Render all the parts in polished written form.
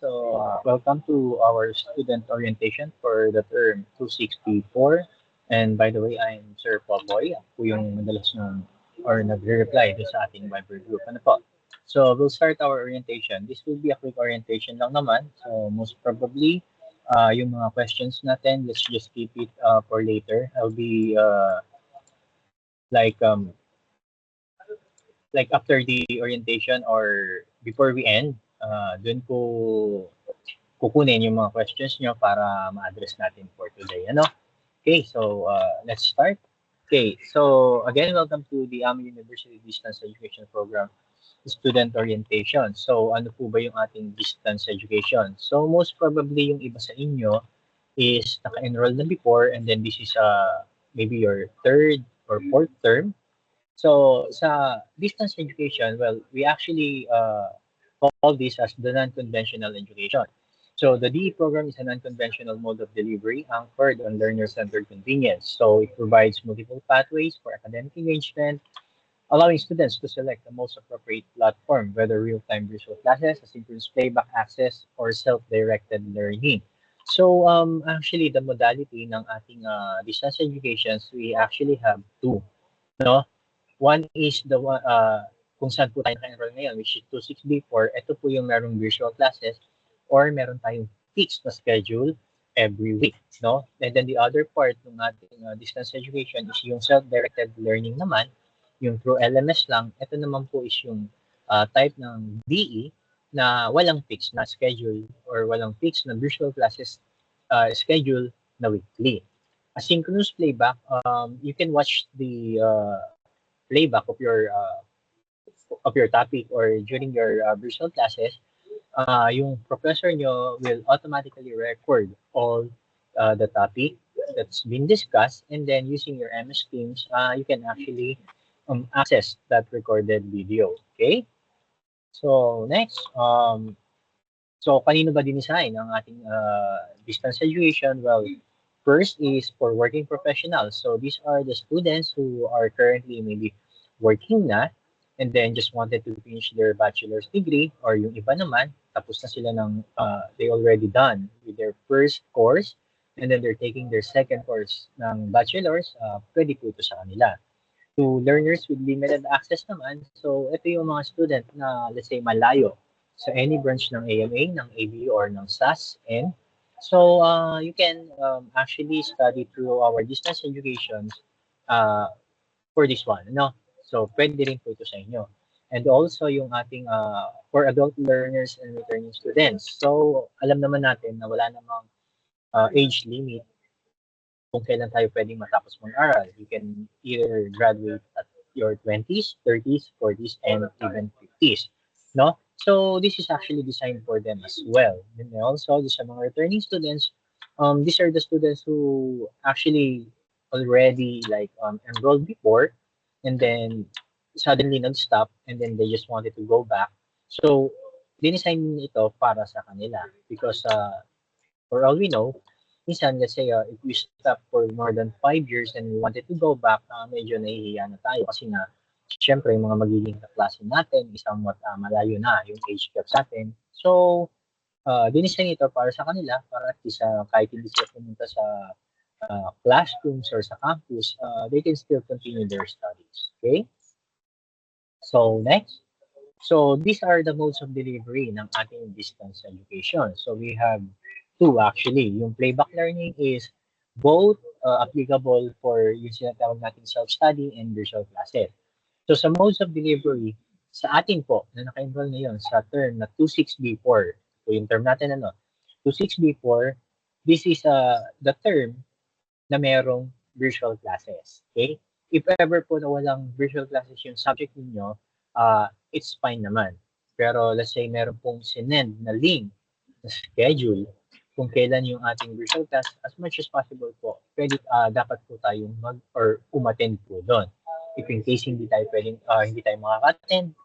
Welcome to our student orientation for the term 264. And by the way, I'm Sir Popoy, ako yung madalas nung or nagre-reply doon sa ating Viber group. Ano po? So, we'll start our orientation. This will be a quick orientation lang naman. So, most probably, yung mga questions natin, let's just keep it for later. I'll be like um, like after the orientation or before we end, dun ko kukunin yung mga questions nyo para ma-address natin for today. Ano? Okay, so let's start. Okay, so again, welcome to the AMI University Distance Education Program Student Orientation. So ano po ba yung ating distance education? So most probably yung iba sa inyo is naka-enroll na before and then this is maybe your third or fourth term. So sa distance education, well, we actually call this as the non-conventional education. So the DE program is a non-conventional mode of delivery anchored on learner-centered convenience. So it provides multiple pathways for academic engagement, allowing students to select the most appropriate platform, whether real-time visual classes, asynchronous playback access, or self-directed learning. So actually, the modality ng ating distance educations, we actually have two. No? One is the one, kung saan po tayo naka-enroll ngayon, which is 26B4. Ito po yung merong virtual classes or meron tayong fixed na schedule every week. No? And then the other part ng ating distance education is yung self-directed learning naman, yung through LMS lang. Ito naman po is yung type ng DE na walang fixed na schedule or walang fixed na virtual classes schedule na weekly. Asynchronous playback, you can watch the playback of your topic or during your virtual classes, yung professor nyo will automatically record all the topic that's been discussed, and then using your MS Teams, you can actually access that recorded video. Okay? So, next, so kanino ba dinisign ang ating distance education? Well, first is for working professionals. So these are the students who are currently maybe working na and then just wanted to finish their bachelor's degree, or yung iba naman, tapos na sila ng, they already done with their first course and then they're taking their second course ng bachelor's, pwede po ito sa kanila. To learners with limited access naman, so ito yung mga student na let's say malayo sa any branch ng AMA, ng ABU, or ng SAS. And so you can actually study through our distance educations uh, for this one. No? So pwede rin po ito sa inyo. And also yung ating for adult learners and returning students. So alam naman natin na wala namang age limit kung kailan tayo pwedeng matapos mag-aral. You can either graduate at your 20s, 30s, 40s, and even 50s. No? So this is actually designed for them as well. And also, sa mga returning students, these are the students who actually already like enrolled before and then suddenly nag-stop and then they just wanted to go back. So, dinisign ito para sa kanila because for all we know, minsan let's say if we stop for more than 5 years and we wanted to go back, medyo nahihiya na tayo kasi nga, syempre, yung mga magiging kaklase natin is somewhat malayo na yung age gap sa atin. So, dinisign ito para sa kanila, para at least kahit hindi sila pumunta sa classrooms or sa campus, they can still continue their studies. Okay? So, next. So, these are the modes of delivery ng ating distance education. So, we have two actually. Yung playback learning is both applicable for yung sinatawag nating self-study and virtual classes. So, sa modes of delivery, sa atin po, na naka-enroll ngayon sa term na 26B4, so yung term natin 26B4, this is the term na merong virtual classes. Okay? If ever po na walang virtual classes yung subject ninyo, it's fine naman. Pero let's say meron pong sinend na link, na schedule, kung kailan yung ating virtual class, as much as possible po, pwede, dapat po tayong or umattend po doon. If in case hindi tayo makaka-attend,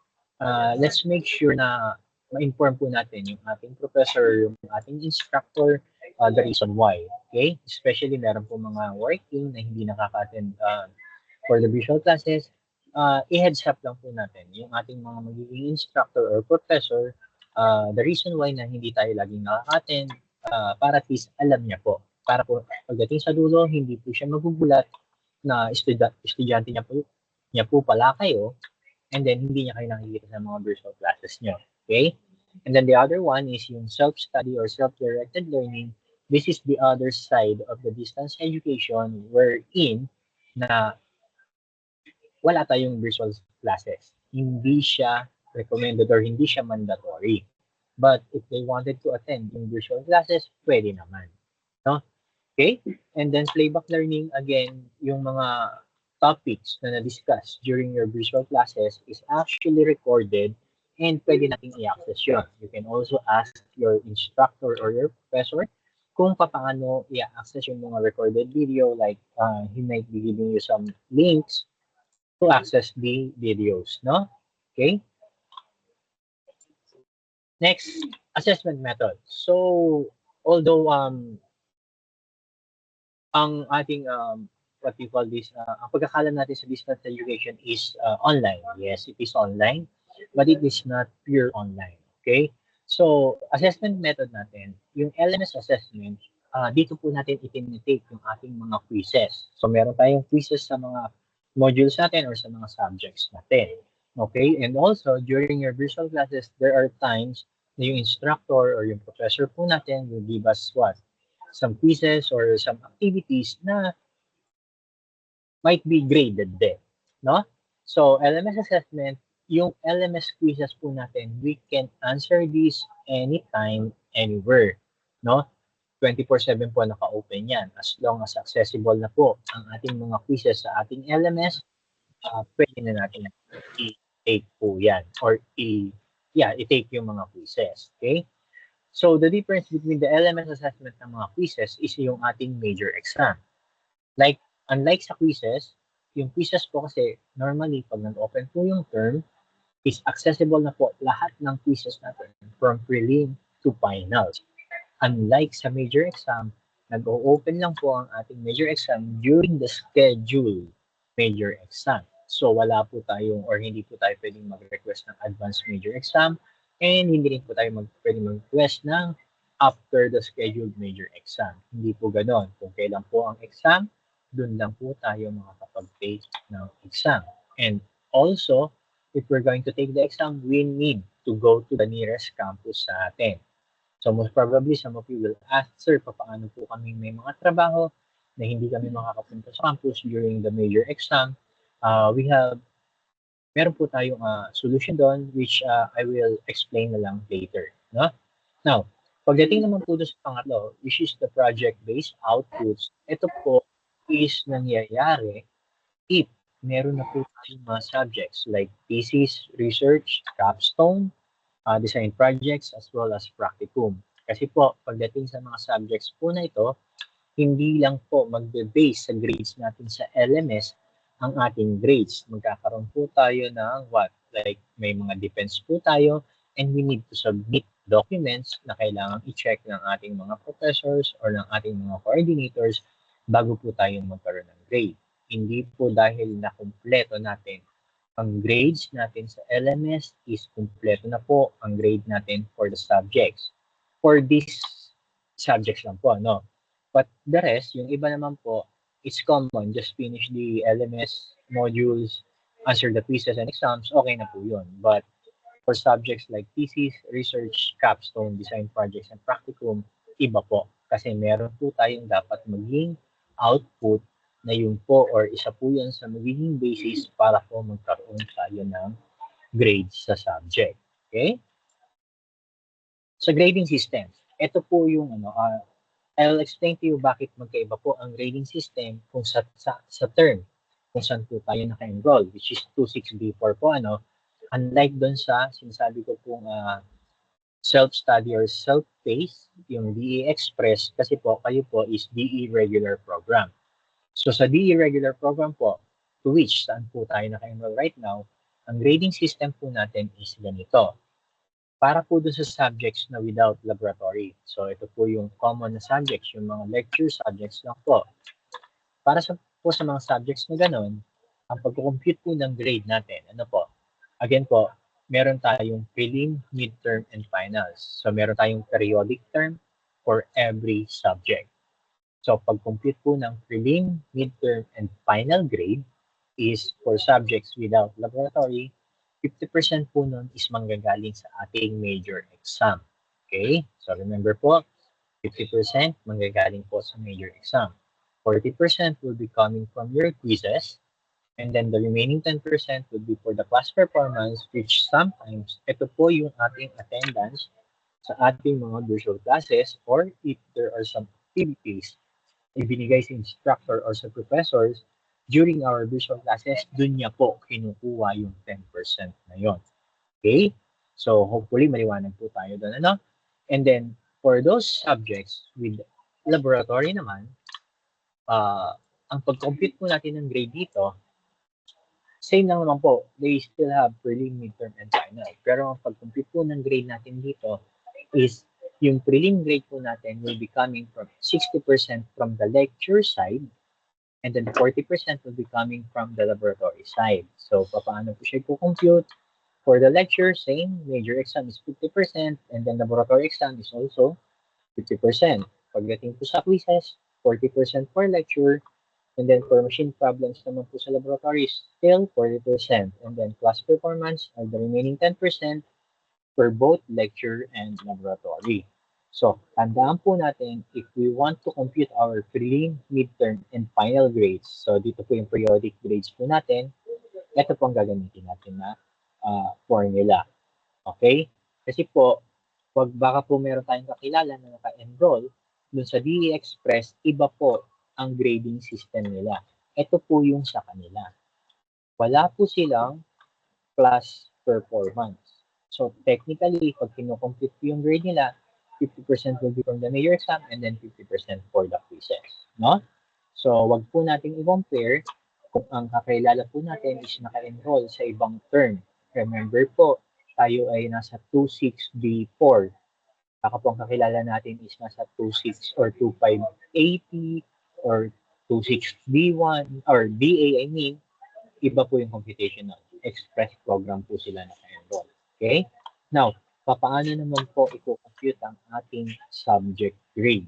let's make sure na ma-inform po natin yung ating professor, yung ating instructor, the reason why. Okay? Especially meron po mga working na hindi nakaka-attend for the visual classes, i-heads up lang po natin yung ating mga magiging instructor or professor The reason why na hindi tayo laging nakaka-attend, para at least alam niya po. Para po pagdating sa dulo, hindi po siya magugulat na estudyante niya po pala kayo, and then hindi niya kayo nakikita sa mga virtual classes niyo. Okay? And then the other one is yung self-study or self-directed learning. This is the other side of the distance education wherein na wala tayong virtual classes. Hindi siya recommended or hindi siya mandatory. But if they wanted to attend yung virtual classes, pwede naman. No? Okay? And then playback learning, again, yung mga topics na na-discuss during your virtual classes is actually recorded and pwede nating i-access yun. You can also ask your instructor or your professor kung paano i-access yung mga recorded video, like he might be giving you some links to access the videos, no? Okay? Next, assessment method. So, although ang ating what we call this, ang pagkakalam natin sa distance education is online. Yes, it is online, but it is not pure online. Okay? So, assessment method natin, yung LMS assessment, dito po natin itinitake yung ating mga quizzes. So, meron tayong quizzes sa mga modules natin or sa mga subjects natin. Okay? And also, during your virtual classes, there are times na yung instructor or yung professor po natin will give us what? Some quizzes or some activities na might be graded din, no? So, LMS assessment, yung LMS quizzes po natin, we can answer this anytime, anywhere, no? 24/7 po naka-open yan. As long as accessible na po ang ating mga quizzes sa ating LMS, pwede na natin i-take po yan or i-take yung mga quizzes, okay? So, the difference between the LMS assessment ng mga quizzes is yung ating major exam. Like, unlike sa quizzes, yung quizzes po kasi normally pag nag-open po yung term, is accessible na po lahat ng quizzes natin from prelim to finals. Unlike sa major exam, nag-o-open lang po ang ating major exam during the scheduled major exam. So wala po tayong or hindi po tayo pwedeng mag-request ng advanced major exam and hindi rin po tayo pwedeng mag-request ng after the scheduled major exam. Hindi po ganon. Kung kailan po ang exam, dun lang po tayo makakapag-take ng exam. And also, if we're going to take the exam, we need to go to the nearest campus sa atin. So most probably, some of you will ask, sir, paano po kami may mga trabaho na hindi kami makakapunta sa campus during the major exam? Meron po tayong solution doon, which I will explain na lang later. No? Now, pagdating naman po doon sa pangatlo, which is the project-based outputs, ito po is nangyayari if meron na po tayong mga subjects like thesis, research, capstone, design projects, as well as practicum. Kasi po, pagdating sa mga subjects po na ito, hindi lang po magbe-base sa grades natin sa LMS ang ating grades. Magkakaroon po tayo ng what? Like, may mga defense po tayo and we need to submit documents na kailangan i-check ng ating mga professors or ng ating mga coordinators bago po tayo magkaroon ng grade. Hindi po dahil na kumpleto natin ang grades natin sa LMS is kumpleto na po ang grade natin for the subjects. For these subjects lang po, no? But the rest, yung iba naman po, it's common. Just finish the LMS modules, answer the quizzes and exams, okay na po yun. But for subjects like thesis, research, capstone, design projects, and practicum, iba po. Kasi meron po tayong dapat maging output na yun po or isa po yun sa magiging basis para po magkaroon tayo ng grades sa subject. Okay? Sa grading system, ito po yung I'll explain to you bakit magkaiba po ang grading system kung sa term kung saan po tayo naka-enroll, which is 26B4 po, unlike doon sa sinasabi ko pong self-study or self-paced, yung DE Express, kasi po kayo po is DE regular program. So sa DE regular program po, to which saan po tayo naka-enroll right now, ang grading system po natin is ganito. Para po doon sa subjects na without laboratory. So ito po yung common na subjects, yung mga lecture subjects lang po. Para sa mga subjects na ganun, ang pag-compute po ng grade natin, Again po, meron tayong prelim, midterm, and finals. So meron tayong periodic term for every subject. So pag-compute po ng prelim, midterm, and final grade is for subjects without laboratory, 50% po nun is manggagaling sa ating major exam. Okay? So remember po, 50% manggagaling po sa major exam. 40% will be coming from your quizzes, and then the remaining 10% would be for the class performance, which sometimes ito po yung ating attendance sa ating mga virtual classes, or if there are some activities ibinigay sa instructor or sa professors during our visual classes, dun niya po kinukuha yung 10% na yon. Okay? So hopefully maliwanag po tayo doon. Ano? And then for those subjects with laboratory naman, ang pag-compute po natin ng grade dito, same lang naman po. They still have prelim, midterm, and final. Pero ang pag-compute po ng grade natin dito is yung prelim grade po natin will be coming from 60% from the lecture side, and then 40% will be coming from the laboratory side. So, paano po siya compute? For the lecture, same, major exam is 50%, and then laboratory exam is also 50%. Pagdating po sa quizzes, 40% for lecture, and then for machine problems naman po sa laboratory, still 40%. And then class performance are the remaining 10% for both lecture and laboratory. So, tandaan po natin, if we want to compute our prelim, midterm, and final grades, so dito po yung periodic grades po natin, ito po ang gagamitin natin na formula. Okay? Kasi po, wag baka po meron tayong kakilala na naka-enroll dun sa DE Express, iba po ang grading system nila. Ito po yung sa kanila. Wala po silang class performance. So, technically, pag kinocompute po yung grade nila, 50% will be from the major exam and then 50% for the quizzes. No? So, wag po natin i-compare kung ang kakilala po natin is naka-enroll sa ibang term. Remember po, tayo ay nasa 26B4. Baka po ang kakilala natin is nasa 26 or 2580 or 26B1 or BA, I mean, iba po yung computational. Express program po sila naka-enroll. Okay? Now, paano naman po i-compute ang ating subject grade?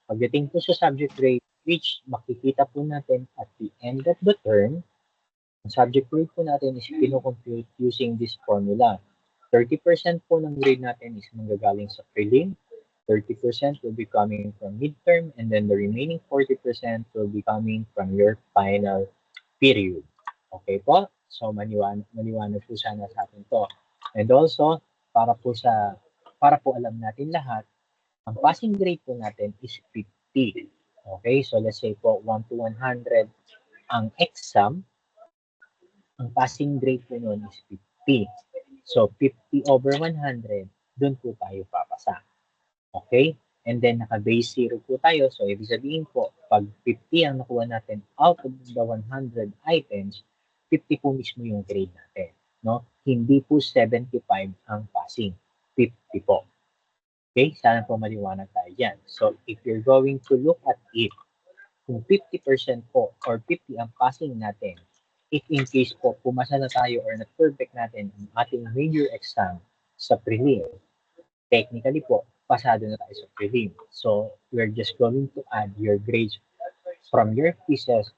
Pagdating po sa subject grade, which makikita po natin at the end of the term, ang subject grade po natin is pino-compute using this formula. 30% po ng grade natin is manggagaling sa prelim, 30% will be coming from midterm, and then the remaining 40% will be coming from your final period. Okay po? So, maliwanag po sana sa atin to. And also, para po alam natin lahat, ang passing grade po natin is 50. Okay? So, let's say po, 1 to 100 ang exam, ang passing grade po nun is 50. So, 50 over 100, dun po tayo papasa. Okay? And then, naka-base 0 po tayo. So, ibig sabihin po, pag 50 ang nakuha natin out of the 100 items, 50 po mismo yung grade natin. No? Hindi po 75 ang passing. 50 po. Okay? Sana po maliwanag tayo dyan. So, if you're going to look at it, kung 50% po or 50 ang passing natin, if in case po pumasa na tayo or na-perfect natin ang ating major exam sa prelim, technically po, pasado na tayo sa prelim. So, we're just going to add your grades from your quizzes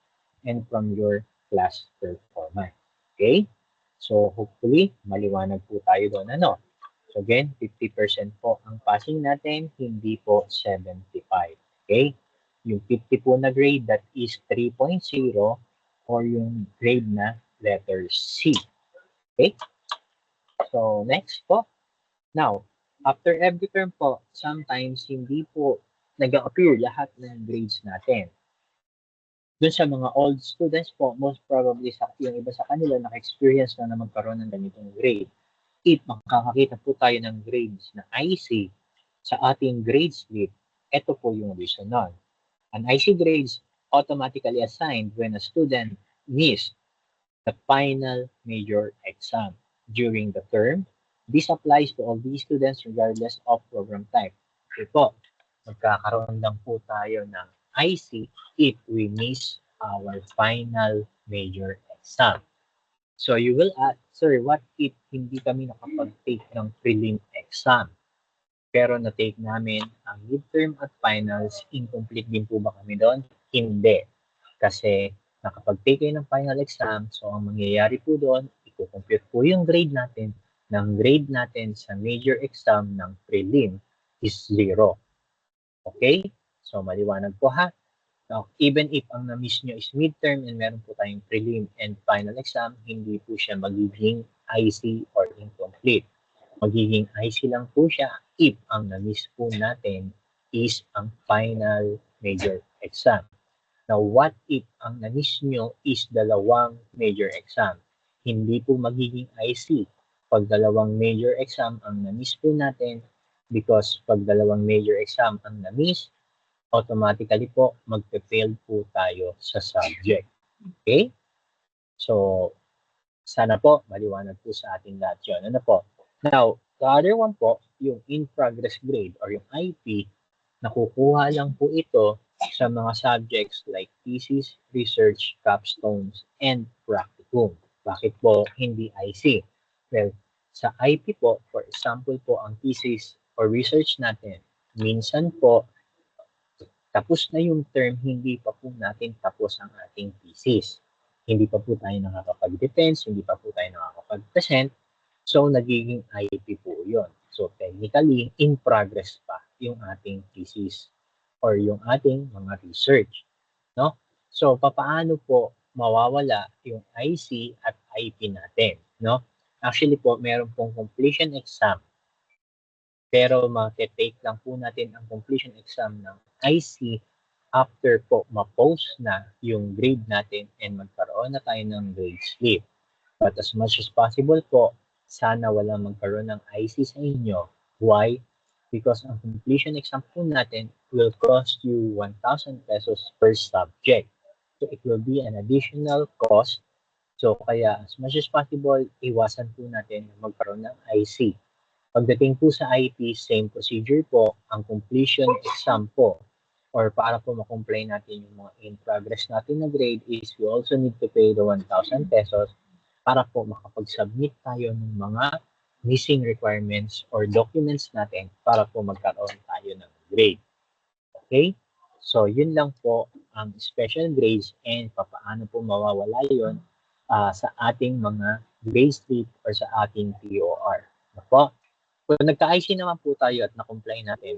and from your class performance. Okay? So, hopefully, maliwanag po tayo doon. Ano? So, again, 50% po ang passing natin, hindi po 75. Okay? Yung 50 po na grade, that is 3.0 or yung grade na letter C. Okay? So, next po. Now, after every term po, sometimes hindi po nag-appear lahat ng grades natin. Doon sa mga old students po, most probably yung iba sa kanila naka-experience na magkaroon ng ganitong grade. If makakakita po tayo ng grades na IC sa ating grade slip, ito po yung reason nun. An IC grades automatically assigned when a student missed the final major exam during the term. This applies to all these students regardless of program type. Okay po, magkakaroon lang po tayo ng IC if we miss our final major exam. So you will Sir, what if hindi kami nakapag-take ng prelim exam? Pero na-take namin ang midterm at finals, incomplete din po ba kami doon? Hindi. Kasi nakapag-take kayo ng final exam, so ang mangyayari po doon, i-compute po yung grade natin sa major exam ng prelim is 0. Okay? So maliwanag po ha. Now, even if ang na-miss nyo is midterm and meron po tayong prelim and final exam, hindi po siya magiging IC or incomplete. Magiging IC lang po siya if ang na-miss po natin is ang final major exam. Now, what if ang na-miss nyo is dalawang major exam? Hindi po magiging IC pag dalawang major exam ang na-miss po natin, because pag dalawang major exam ang na-miss, automatically po magpe-fail po tayo sa subject. Okay? So, sana po maliwanag po sa ating lahat yun. Ano po? Now, the other one po, yung in-progress grade or yung IP, nakukuha lang po ito sa mga subjects like thesis, research, capstones, and practicum. Bakit po hindi IC? Well, sa IP po, for example po, ang thesis or research natin, minsan po, tapos na yung term, hindi pa po natin tapos ang ating thesis. Hindi pa po tayo nakakapag-defense, hindi pa po tayo nakakapag-present, so nagiging IP po yun. So technically, in progress pa yung ating thesis or yung ating mga research. No? So papaano po mawawala yung IC at IP natin? No? Actually po, meron pong completion exam, pero ma-take lang po natin ang completion exam ng IC after po ma-post na yung grade natin and magkaroon na tayo ng grade slip. But as much as possible po, sana wala magkaroon ng IC sa inyo. Why? Because ang completion exam po natin will cost you 1,000 pesos per subject. So it will be an additional cost. So kaya as much as possible, iwasan po natin magkaroon ng IC. Pagdating po sa IP, same procedure po. Ang completion exam po, or para po ma-comply natin yung mga in-progress natin na grade, is we also need to pay the 1,000 pesos para po makapag-submit tayo ng mga missing requirements or documents natin para po magkaroon tayo ng grade. Okay? So, yun lang po ang special grades and papaano po mawawala yun sa ating mga grade slip or sa ating POR. Po? Kung nagka-IC naman po tayo at na-comply natin,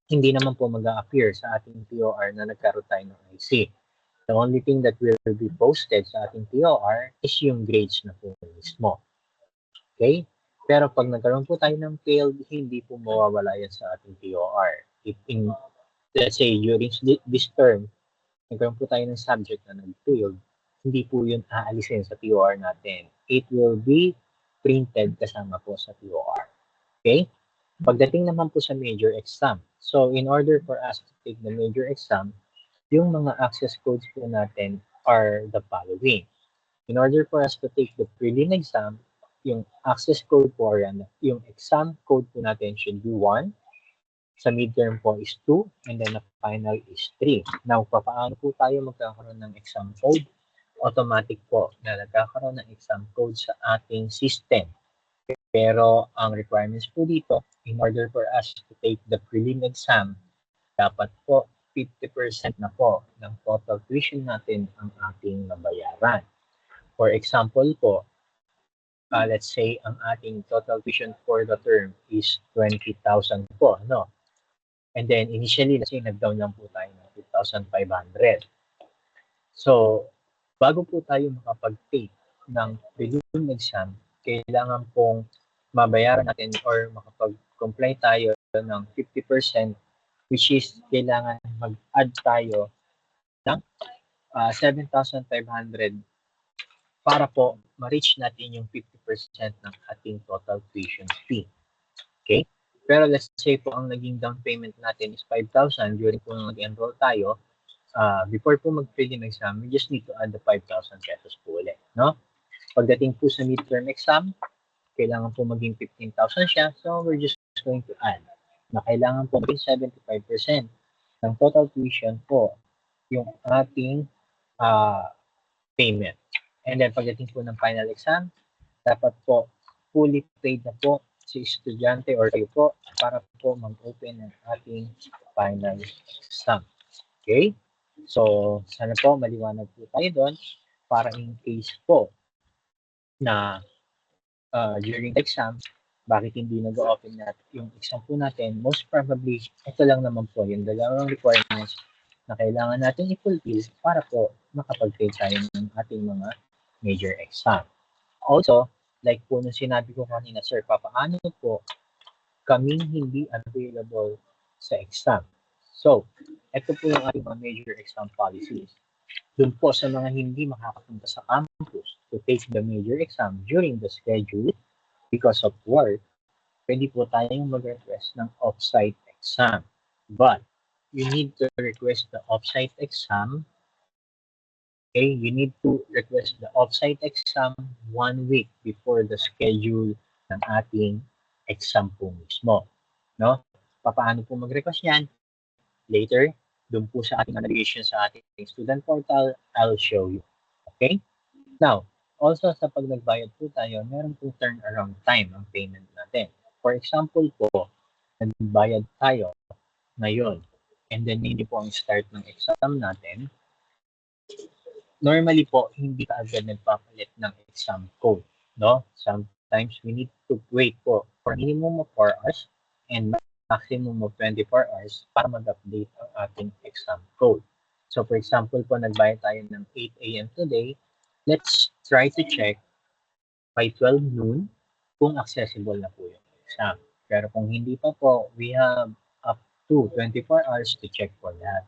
hindi naman po mag-a-appear sa ating POR na nagkaroon tayo ng IC. The only thing that will be posted sa ating POR is yung grades na po mismo. Okay? Pero pag nagkaroon po tayo ng failed, hindi po mawawala yan sa ating POR. If in, let's say, during this term, nagkaroon po tayo ng subject na nag-failed, hindi po yun aalisin sa POR natin. It will be printed kasama po sa POR. Okay? Pagdating naman po sa major exam. So, in order for us to take the major exam, yung mga access codes po natin are the following. In order for us to take the prelim exam, yung access code po, yung exam code po natin should be 1. Sa midterm po is 2. And then the final is 3. Now, paano po tayo magkakaroon ng exam code? Automatic po na nagkakaroon ng exam code sa ating system. Pero ang requirements po dito, in order for us to take the prelim exam, dapat po 50% na po ng total tuition natin ang ating nabayaran. For example po, let's say ang ating total tuition for the term is 20,000 po, no? And then initially, let's say nag-down lang po tayo ng 2,500. So, bago po tayo makapag-take ng prelim exam, kailangan pong mabayaran natin or makapag-comply tayo ng 50%, which is kailangan mag-add tayo ng 7,500 para po ma-reach natin yung 50% ng ating total tuition fee. Okay? Pero let's say po ang naging down payment natin is 5,000 during po nag-enroll tayo, before po mag-prelim exam, we just need to add the 5,000 pesos po ulit. No? Pagdating po sa midterm exam, kailangan po maging 15,000 siya. So, we're just going to add na kailangan po maging 75% ng total tuition po yung ating payment. And then, pagdating po ng final exam, dapat po fully paid na po si estudyante or kayo po para po mag-open ng ating final exam. Okay? So, sana po maliwanag po tayo doon para in case po na during the exam, bakit hindi nag-open na yung exam po natin, most probably, ito lang naman po yung dalawang requirements na kailangan natin i-fulfill para po makapag-fail tayo ng ating mga major exam. Also, like po nung sinabi ko kanina, sir, paano po kaming hindi available sa exam? So, ito po yung ating mga major exam policies. Doon po sa mga hindi makakapunta sa campus to take the major exam during the schedule because of work, pwede po tayong mag-request ng off-site exam. But, you need to request the off-site exam. Okay, you need to request the off-site exam 1 week before the schedule ng ating exam po mismo. No? Paano po mag-request yan? Later, doon po sa ating navigation sa ating student portal, I'll show you. Okay? Now, also sa pag nagbayad po tayo, meron pong turnaround time ang payment natin. For example po, nagbayad tayo ngayon and then hindi po ang start ng exam natin, normally po, hindi ka agad nagpapalit ng exam code. No? Sometimes we need to wait po for minimum of 4 hours and maximum of 24 hours para mag-update ang ating exam code. So for example po, nagbayad tayo ng 8 a.m. today, let's try to check by 12 noon kung accessible na po yung exam. Pero kung hindi pa po, we have up to 24 hours to check for that.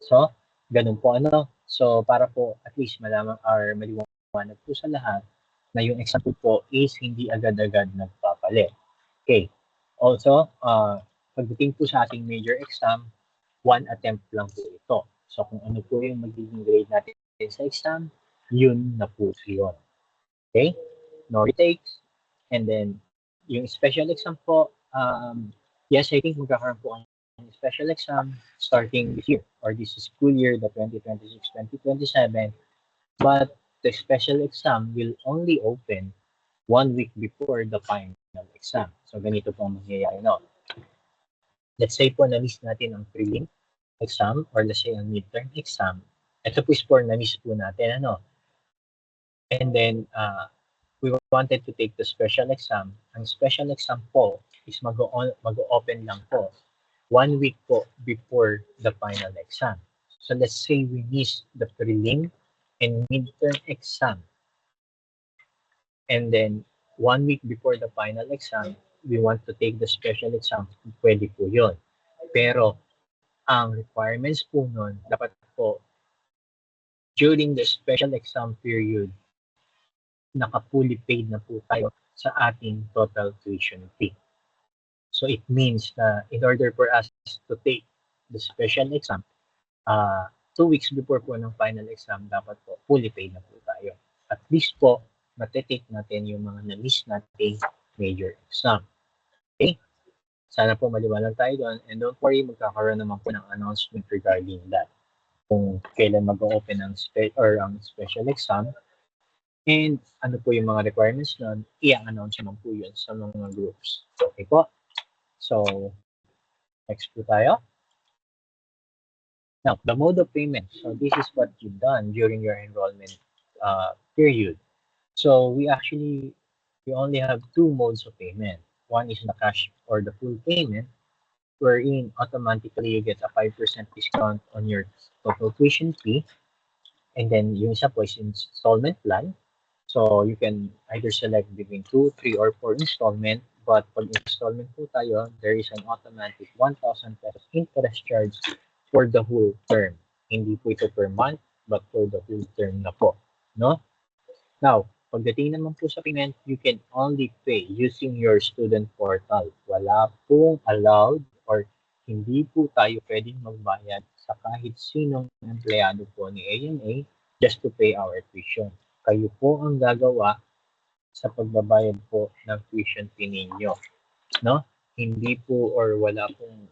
So, ganun po ano. So, para po at least malaman or maliwanag po sa lahat na yung exam po is hindi agad-agad nagpapalit. Okay. Also, pagdating po sa ating major exam, 1 attempt lang po ito. So, kung ano po yung magiging grade natin sa exam, yun na po yun. Okay? No retakes. And then, yung special exam po, yes, I think magkakaroon po ang special exam starting this year or this school year, the 2026-2027. But the special exam will only open 1 week before the final exam. So, ganito po ang mangyayari, no? Let's say po na-miss natin ang prelim exam or let's say ang midterm exam. Ito po is for na-miss po natin, ano? And then, we wanted to take the special exam. Ang special exam po is mag-open lang po 1 week po before the final exam. So let's say we miss the prelim and midterm exam. And then 1 week before the final exam, we want to take the special exam. Pwede po yun. Pero ang requirements po nun, dapat po during the special exam period, naka-fully paid na po tayo sa ating total tuition fee. So it means na in order for us to take the special exam, 2 weeks before po ng final exam, dapat po fully paid na po tayo. At least po, matitake natin yung mga na-miss nating major exam. Okay? Sana po maliwanag tayo doon. And don't worry, magkakaroon naman po ng announcement regarding that. Kung kailan mag-open ang special exam. And ano po yung mga requirements nun, i-announce naman po yun sa mga groups. Okay po? So, next po tayo. Now, the mode of payment. So, this is what you've done during your enrollment period. So, we only have 2 modes of payment. One is the cash or the full payment, wherein automatically you get a 5% discount on your total tuition fee. And then, yung isa po is installment plan. So, you can either select between 2, 3, or 4 installment. But pag installment po tayo, there is an automatic 1,000 pesos interest charge for the whole term. Hindi po ito per month, but for the whole term na po. No? Now, pagdating naman po sa payment, you can only pay using your student portal. Wala pong allowed or hindi po tayo pwedeng magbayad sa kahit sinong empleyado po ni AMA just to pay our tuition. Kayo po ang gagawa sa pagbabayad po ng tuition fee ninyo. No? Hindi po or wala pong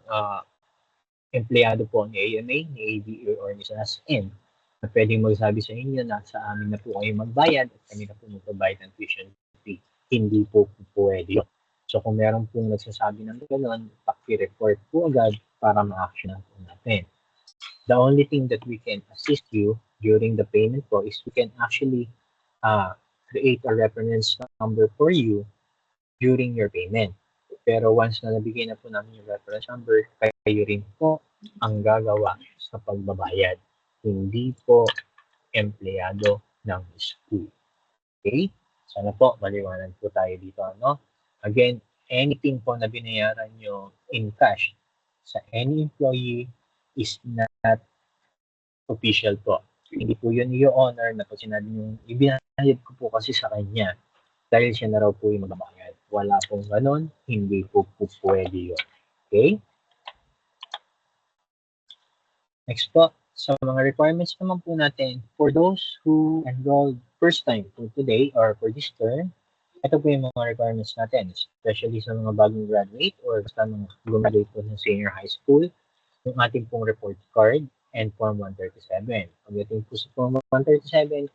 empleyado po ni AMA, ni ABA, or ni SASN na pwedeng magsabi sa inyo na sa amin na po kayo magbayad at kami na po magbabayad ng tuition fee. hindi po pwede yun. So kung meron pong nagsasabi ng gano'n, paki-report po agad para ma-action po natin. The only thing that we can assist you during the payment po is we can actually create a reference number for you during your payment. Pero once na nabigay na po namin yung reference number, kayo rin po ang gagawa sa pagbabayad. Hindi po empleyado ng school. Okay? Sana po maliwanag po tayo dito. Ano? Again, anything po na binayaran nyo in cash sa any employee is not official po. Hindi po yun i-honor na pag sinabi nyo, ibinayad ko po kasi sa kanya dahil siya na raw po yung magbabayad. Wala pong ganon, hindi po pwede yun. Okay? Next po, sa mga requirements naman po natin, for those who enrolled first time for today or for this term, ito po yung mga requirements natin, especially sa mga bagong graduate or basta mga graduate po ng senior high school, yung ating pong report card and Form 137. Pagdating po sa Form 137,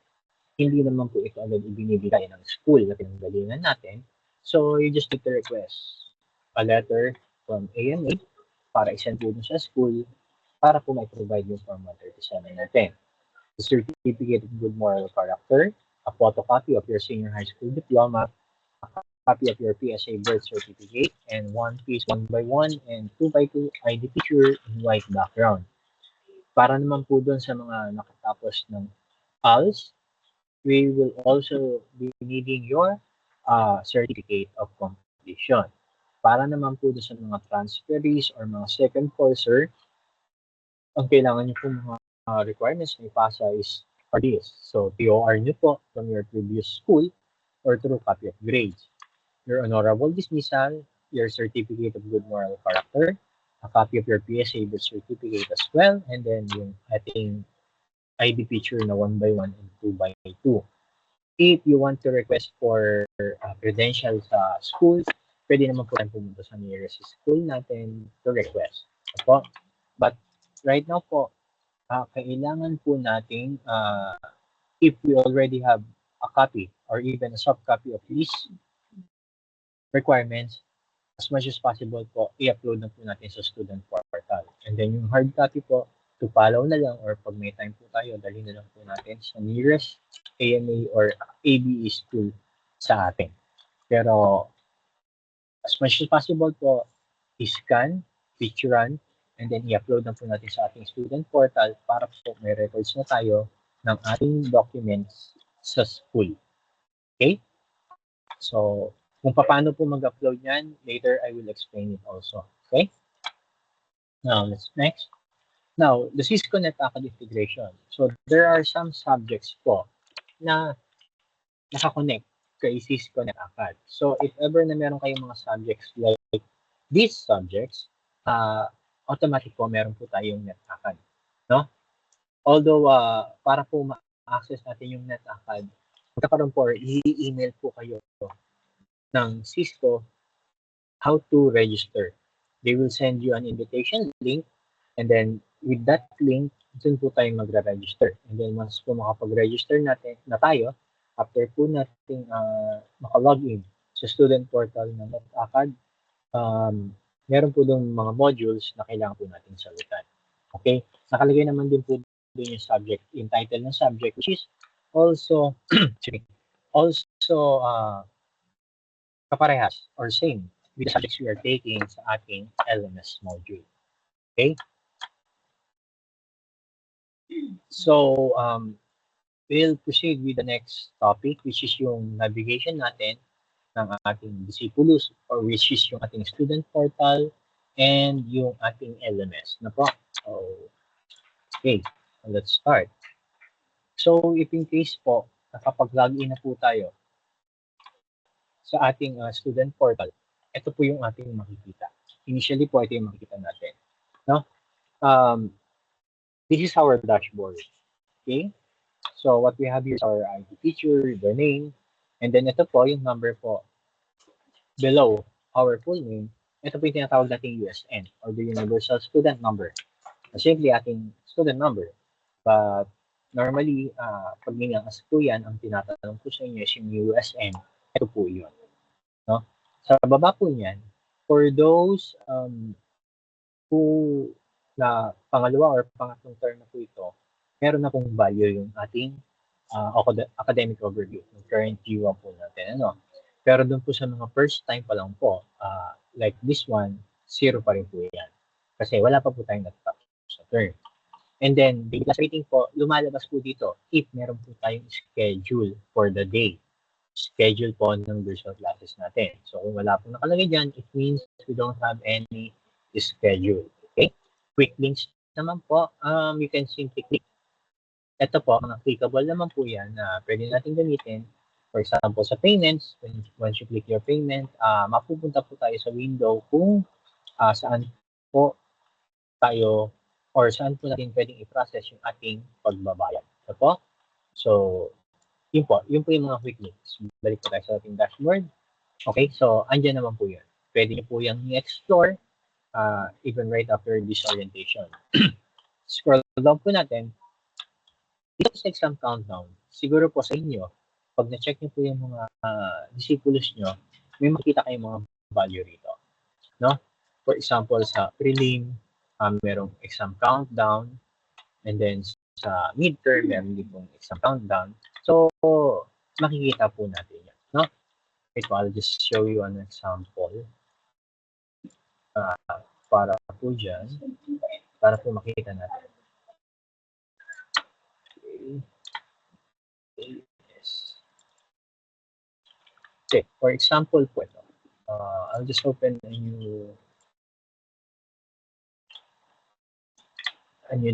hindi naman po ito agad ibinibigay ng school na pinanggalingan natin. So, you just need to request a letter from AMA para isend po sa school para po may-provide yung Form 137 natin. The certificate of good moral character, a photocopy of your senior high school diploma, a copy of your PSA birth certificate, and one piece 1x1 and 2x2 ID picture in white background. Para naman po doon sa mga nakatapos ng ALS, we will also be needing your certificate of completion. Para naman po doon sa mga transferees or mga second courser, ang kailangan nyo po mga requirements na ipasa is are this. So, TOR nyo po from your previous school or through copy of grades. Your honorable dismissal, your certificate of good moral character, a copy of your PSA birth certificate as well, and then yung ating ID picture na 1x1 and 2x2. If you want to request for credentials sa schools, pwede naman po tayong pumunta sa nearest school natin to request. Opo? But right now po, kailangan po nating if we already have a copy or even a soft copy of these requirements, as much as possible po, i-upload na po natin sa student portal. And then yung hard copy po, to follow na lang or pag may time po tayo, dali na lang po natin sa nearest AMA or ABE school sa atin. Pero as much as possible po, i-scan, picturean, and then i-upload na po natin sa ating student portal para po may records na tayo ng ating documents sa school. Okay? So, kung paano po mag-upload yan, later I will explain it also. Okay? Now, let's next. Now, the Cisco NetAcad integration. So, there are some subjects po na nakakonect kay Cisco NetAcad. So, if ever na meron kayong mga subjects like these subjects, automatic po meron po tayong NetAcad. No? Although, para po ma-access natin yung NetAcad, magkakaroon po or i-email po kayo ng Cisco how to register. They will send you an invitation link, and then with that link, dun po tayo magre-register. And then once po makapag-register natin na tayo, after po natin maka-login sa student portal ng NetAcad, meron po doon mga modules na kailangan po natin sagutan. Okay? Nakalagay naman din po doon yung subject, yung title ng subject, which is also kaparehas or same with the subjects we are taking sa ating LMS module. Okay? So, we'll proceed with the next topic, which is yung navigation natin ng ating Discipulus, or which is yung ating student portal and yung ating LMS. Na po? Okay, let's start. So, if in case po, nakapag-login na po tayo sa ating student portal, ito po yung ating makikita. Initially po, ito yung makikita natin. No? This is our dashboard. Okay? So, what we have here is our ID feature, the name, and then ito po yung number po below our full name. Ito po yung tinatawag nating USN or the Universal Student Number. Simply ating student number. But normally, pag ninangas po yan, ang tinatanong ko sa inyo is yung USN. Ito po yun. No? Sa baba po niyan, for those who na pangalawa or pangatlong term na po ito, meron na pong value yung ating academic overview, yung current G1 po natin. Ano? Pero doon po sa mga first time pa lang po, like this one, 0 pa rin po yan. Kasi wala pa po tayong natapos sa term. And then, the class rating po, lumalabas po dito if meron po tayong schedule for the day. Schedule po ng virtual classes natin. So, kung wala po nakalagay dyan, it means we don't have any schedule. Okay? Quick links naman po, you can simply click. Ito po, mga clickable naman po yan na pwede natin gamitin. For example, sa payments, once you click your payment, mapupunta po tayo sa window kung saan po tayo or saan po natin pwedeng i-process yung ating pagbabayad. Ito po. So, yun po yung mga quick links. Balik po tayo sa ating dashboard. Okay, so andyan naman po yun. Pwede nyo po yung i-explore even right after this orientation. Scroll down po natin. Dito sa exam countdown, siguro po sa inyo, pag na-check nyo po yung mga disciples nyo, may makita kayong mga value rito. No? For example, sa prelim, merong exam countdown, and then sa midterm, meron din pong exam countdown. So, makikita po natin yan. No? Okay, so I'll just show you an example para po dyan, para po makita natin. Okay. Yes. Okay, for example po ito. I'll just open a new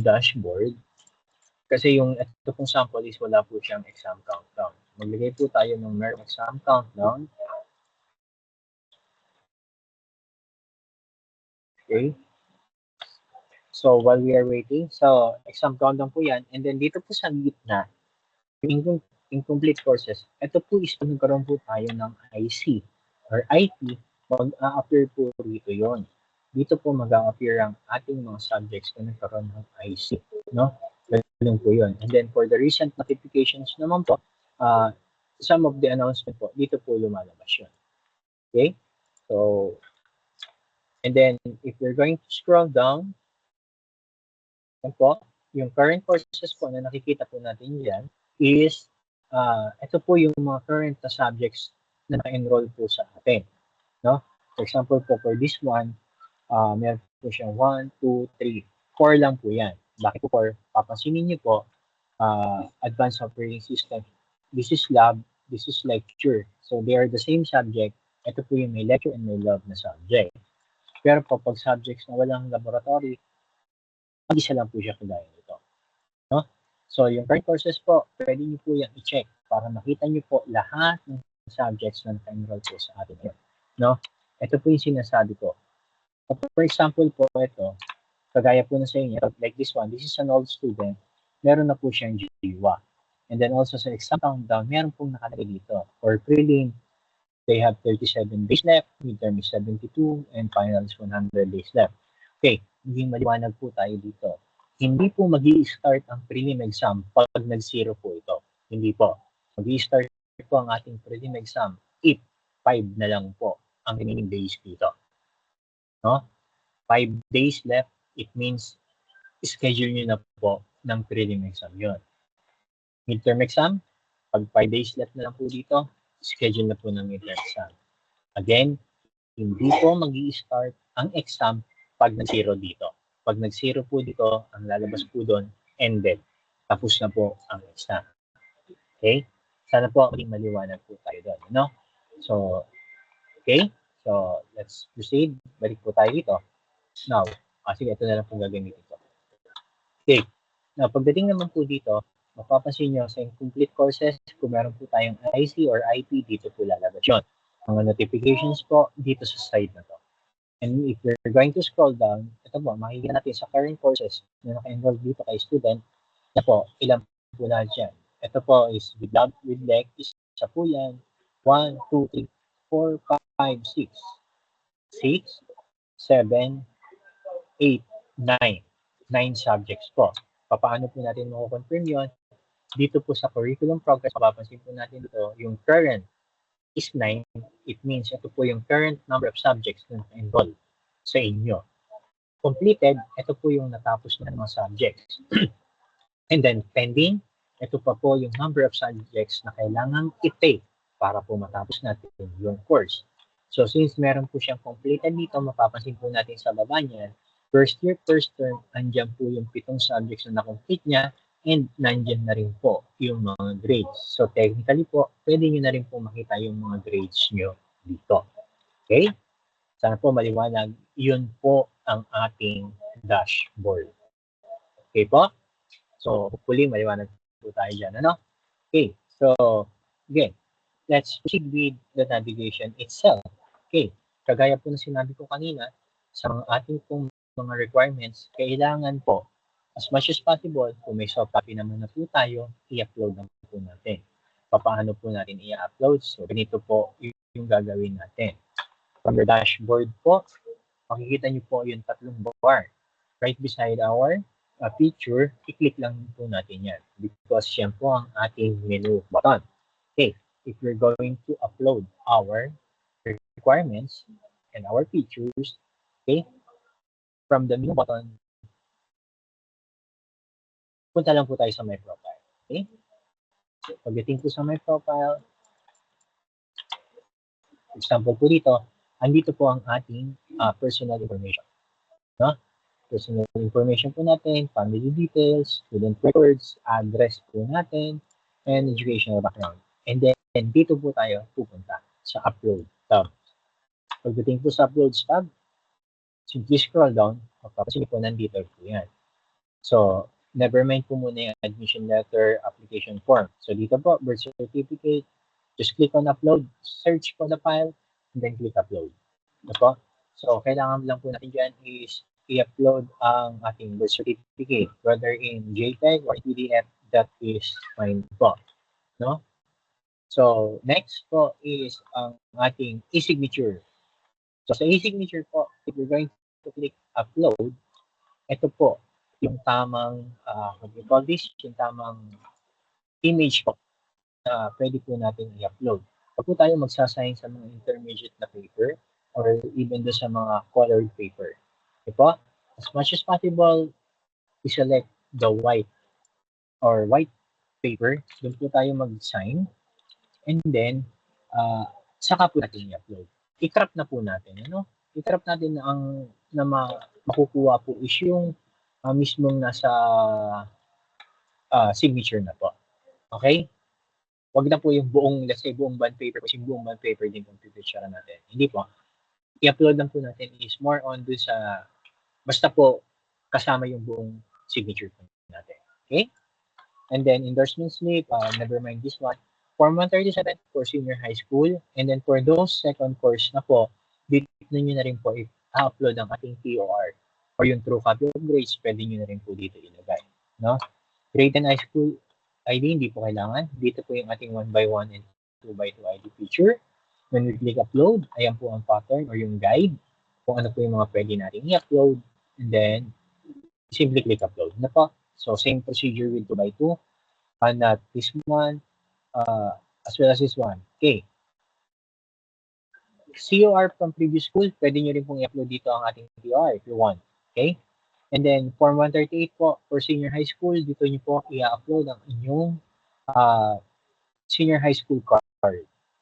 dashboard. Kasi yung ito pong sample is wala po siyang exam countdown. Maglagay po tayo ng merong exam countdown. Okay. So, while we are waiting, so exam countdown po yan. And then dito po sa gitna, yung incomplete courses, ito po is nagkaroon po tayo ng IC or IP, mag-a-appear po rito yon. Dito po mag-a-appear ang ating mga subjects na nagkaroon ng IC. No? Ganun po yun. And then for the recent notifications naman po, some of the announcement po, dito po lumalabas yun. Okay? So, and then if you're going to scroll down, yan po, yung current courses po na nakikita po natin dyan is, ito po yung mga current na subjects na na-enroll po sa atin. No? For example po, for this one, meron po siyang 1, 2, 3, 4 lang po yan. Bakit po 4? Papansinin niyo po, Advanced Operating System. This is lab, this is lecture. So they are the same subject. Ito po yung may lecture and may lab na subject. Pero po, pag subjects na walang laboratory, isa lang po siya kagaya nito. No? So yung current courses po, pwede niyo po yan i-check para makita niyo po lahat ng subjects na naka-enroll po sa atin. No? Ito po yung sinasabi ko. For example po, ito, kagaya po na sa inyo, like this one, this is an old student, meron na po siyang GWA. And then also sa exam countdown, meron pong nakalagay dito. For prelim, they have 37 days left, midterm is 72, and final is 100 days left. Okay, hindi maliwanag po tayo dito. Hindi po mag-i-start ang prelim exam pag nag-0 po ito. Hindi po. Mag-i-start po ang ating prelim exam if 5 na lang po ang remaining days dito. No? 5 days left, it means schedule nyo na po ng prelim exam yun. Midterm exam, pag 5 days left na lang po dito, schedule na po ng midterm exam. Again, hindi po mag-i-start ang exam pag nag-0 dito. Pag nag-0 po dito, ang lalabas po doon, ended. Tapos na po ang exam. Okay? Sana po maging maliwanag po tayo doon. No? So, okay? So, let's proceed. Balik po tayo dito. Now, sige, ito na lang po gagamitin ko. Okay. Now, pagdating naman po dito, mapapansin nyo sa incomplete courses, kung meron po tayong IC or IP, dito po lalabas yun. Mga notifications po dito sa side na to. And if you're going to scroll down, ito po, makikita natin sa current courses na naka-enroll dito kay student, na po, ilan po lahat yan. Ito po is with lab, with LEC, isa po yan, 1, 2, 3, 4, 5, 6, 6, 7, 8, 9. 9 subjects po. Paano po natin mako-confirm yun? Dito po sa curriculum progress, mapapansin po natin dito yung current is 9, it means ito po yung current number of subjects na enroll sa inyo. Completed, ito po yung natapos na mga subjects. And then pending, ito pa po yung number of subjects na kailangang i-take para po matapos natin yung course. So since meron po siyang completed dito, mapapansin po natin sa baba niya, first year, first term, andyan po yung 7 subjects na na-complete niya, and nandyan na rin po yung mga grades. So technically po, pwede nyo na rin po makita yung mga grades nyo dito. Okay? Sana po maliwanag, yun po ang ating dashboard. Okay po? So hopefully maliwanag po tayo dyan. Ano? Okay, so again, let's proceed with the navigation itself. Okay, kagaya po na sinabi ko kanina, sa ating pong mga requirements, kailangan po, as much as possible, kung may soft copy naman na po tayo, i-upload na po natin. Paano po natin i-upload? So, ganito po yung gagawin natin. From the dashboard po, makikita nyo po yung 3 bar. Right beside our picture, i-click lang po natin yan because yan po ang ating menu button. Okay, if we're going to upload our requirements and our features, okay, from the menu button, punta lang po tayo sa My Profile. Okay? So, pagdating po sa My Profile, for example po dito, andito po ang ating personal information. No? Personal information po natin, family details, student records, address po natin, and educational background. And then, dito po tayo pupunta sa Upload tab. Pagdating po sa Upload tab, simply scroll down, mapapansin po nandito po yan. So, never mind po muna yung admission letter, application form. So, dito po, birth certificate, just click on upload, search for the file, and then click upload. Ito po. So, kailangan lang po natin dyan is i-upload ang ating birth certificate, whether in JPEG or PDF, that is fine po. No? So, next po is ang ating e-signature. So, sa e-signature po, if you're going to click upload, ito po, yung tamang, what we call this, yung tamang image po na pwede po natin i-upload. Pag po tayo magsasign sa mga intermediate na paper or even do sa mga colored paper. Okay po? As much as possible, i-select the white or white paper. Doon po tayo mag-sign. And then, saka po natin i-upload. I-crop na po natin. Ano? I-crop natin na ang na makukuha po is yung mismong nasa signature na po. Okay? Wag na po yung buong, let's say, buong bond paper kasi yung buong bond paper din kung pipicture natin. Hindi po. I-upload lang po natin is more on do sa, basta po kasama yung buong signature po natin. Okay? And then endorsement slip, never mind this one. Form 137 for senior high school. And then for those second course na po, dito nyo na rin po i-upload ang ating TOR or yung true copy of grades, pwede nyo na rin po dito ilagay. No? Grade 10 high school ID, hindi po kailangan. Dito po yung ating 1x1 and 2x2 ID feature. When we click upload, ayan po ang pattern or yung guide kung ano po yung mga pwede natin i-upload. And then, simply click upload na po. So, same procedure with 2x2. And this one, as well as this one. Okay. COR from previous school, pwede nyo rin pong i-upload dito ang ating COR if you want. Okay? And then, Form 138 po, for senior high school, dito nyo po i-upload ang inyong senior high school card.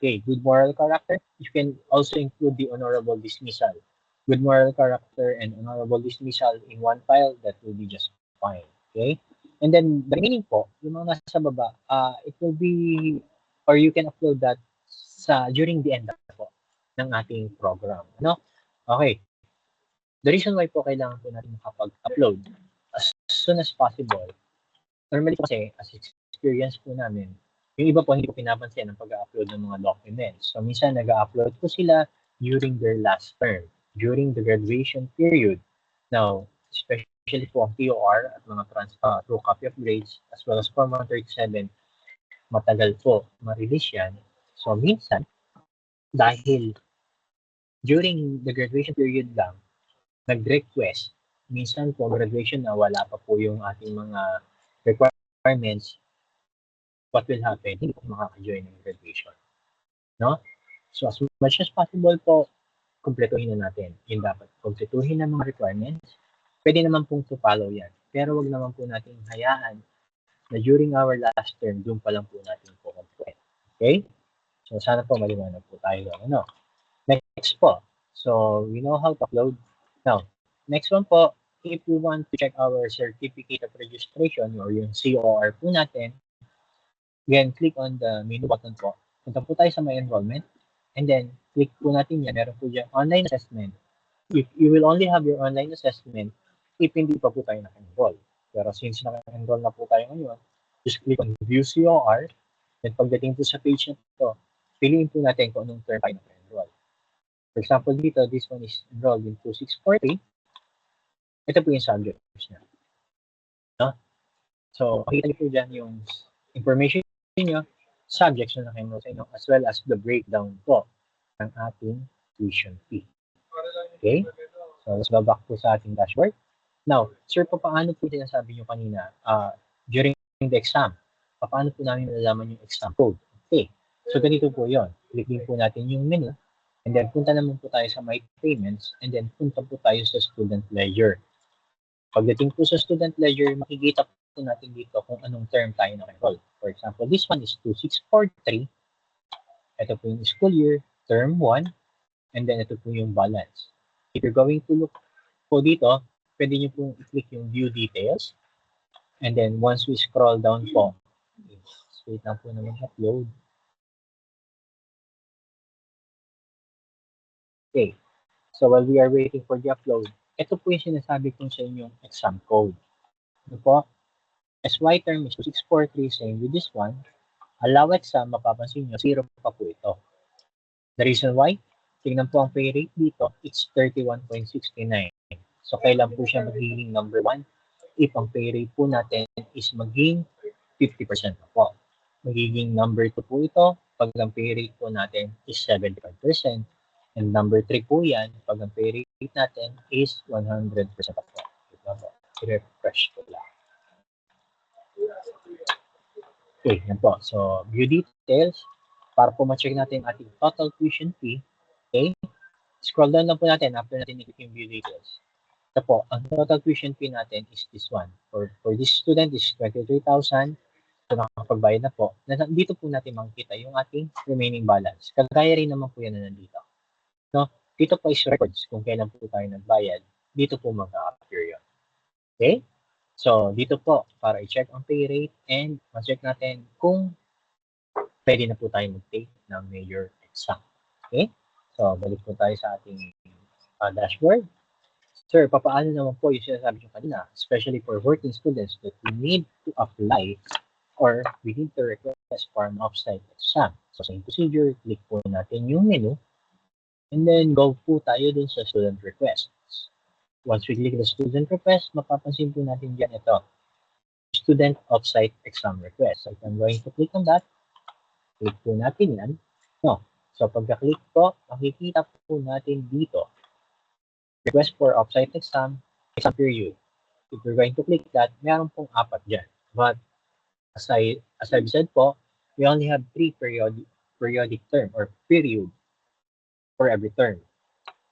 Okay, good moral character. You can also include the honorable dismissal. Good moral character and honorable dismissal in one file, that will be just fine. Okay? And then, the remaining po, yung mga nasa baba, it will be, or you can upload that during the end po ng ating program. No? Okay. The reason why po kailangan po natin makapag-upload as soon as possible, normally kasi, as experience po namin, yung iba po hindi ko pinapansin ang pag-upload ng mga documents. So, minsan nag-upload po sila during their last term, during the graduation period. Now, especially po ang TOR at mga true copy of grades, as well as Form 137, matagal po ma-release yan. So, minsan, dahil during the graduation period lang, nag-request, minsan po graduation na wala pa po yung ating mga requirements, what will happen? Hindi po makaka-join ng graduation. No? So as much as possible po, kumpletuhin na natin yung dapat kumpletuhin ng mga requirements. Pwede naman pong to follow yan. Pero wag naman po natin hayaan na during our last term, doon pa lang po natin po complete. Okay? So sana po maliwanag po tayo doon. Ano? Next po. So we know how to upload. Now, next one po, if we want to check our certificate of registration or yung COR po natin, again, click on the menu button po. Punta po tayo sa my enrollment. And then, click po natin yan. Meron po dyan online assessment. If you will only have your online assessment if hindi pa po tayo naka-enroll. Pero since naka-enroll na po tayo ngayon, just click on view COR. Then pagdating po sa page na ito, piliin po natin kung anong term tayo naka-enroll. For example, dito, this one is enrolled in 2643. Ito po yung subjects niya. No? So, makita niyo po dyan yung information niyo, subjects na naka-enroll sa inyo, as well as the breakdown po ng ating tuition fee. Okay? So, let's go back po sa ating dashboard. Now, sir, paano po sinasabi nyo kanina during the exam? Paano po namin malalaman yung exam code? Okay. So, ganito po yon. Click po natin yung menu. And then, punta naman po tayo sa My Payments. And then, punta po tayo sa Student Ledger. Pagdating po sa Student Ledger, makikita po natin dito kung anong term tayo na-enroll. For example, this one is 2643. Ito po yung school year, term 1. And then, ito po yung balance. If you're going to look po dito, pwede nyo pong i-click yung view details. And then, once we scroll down po, wait lang po na mag-upload. Okay. So, while we are waiting for the upload, ito po yung sinasabi kong sa inyong exam code. Ito po, SY term is 2643, same with this one. Allow exam, mapapansin nyo, 0 pa po ito. The reason why? Tingnan po ang pay rate dito, it's 31.69. So, kailan po siya magiging number 1? If ang pay rate po natin is maging 50% na po. Magiging number 2 po ito pag ang pay rate po natin is 75%. And number 3 po yan pag ang pay rate natin is 100% na po. Ito po. I-refresh ko lang. Okay, yan po. So, view details. Para po ma-check natin ating total tuition fee. Okay? Scroll down lang po natin after natin i-click yung view details. Ito po, ang total tuition fee natin is this one. For this student is 23,000. So, nakakapagbayad na po. Dito po natin makikita yung ating remaining balance. Kagaya rin naman po yan na nandito. No? Dito po is records kung kailan po tayo nagbayad. Dito po mag-appear yun. Okay? So, dito po, para i-check ang pay rate and ma-check natin kung pwede na po tayo mag-take ng major exam. Okay? So, balik po tayo sa ating dashboard. Sir, papaano naman po yung sinasabi nyo kanina, especially for working students that we need to apply or we need to request for an off-site exam. So, same procedure, click po natin yung menu and then go po tayo dun sa student requests. Once we click the student request, mapapansin po natin dyan ito, student off-site exam request. So, if I'm going to click on that, click po natin yan. No. So, pagka-click po, makikita po natin dito, request for off-site exam period. If you're going to click that, meron pong 4 dyan. But as I've said po, we only have 3 periodic term or period for every term.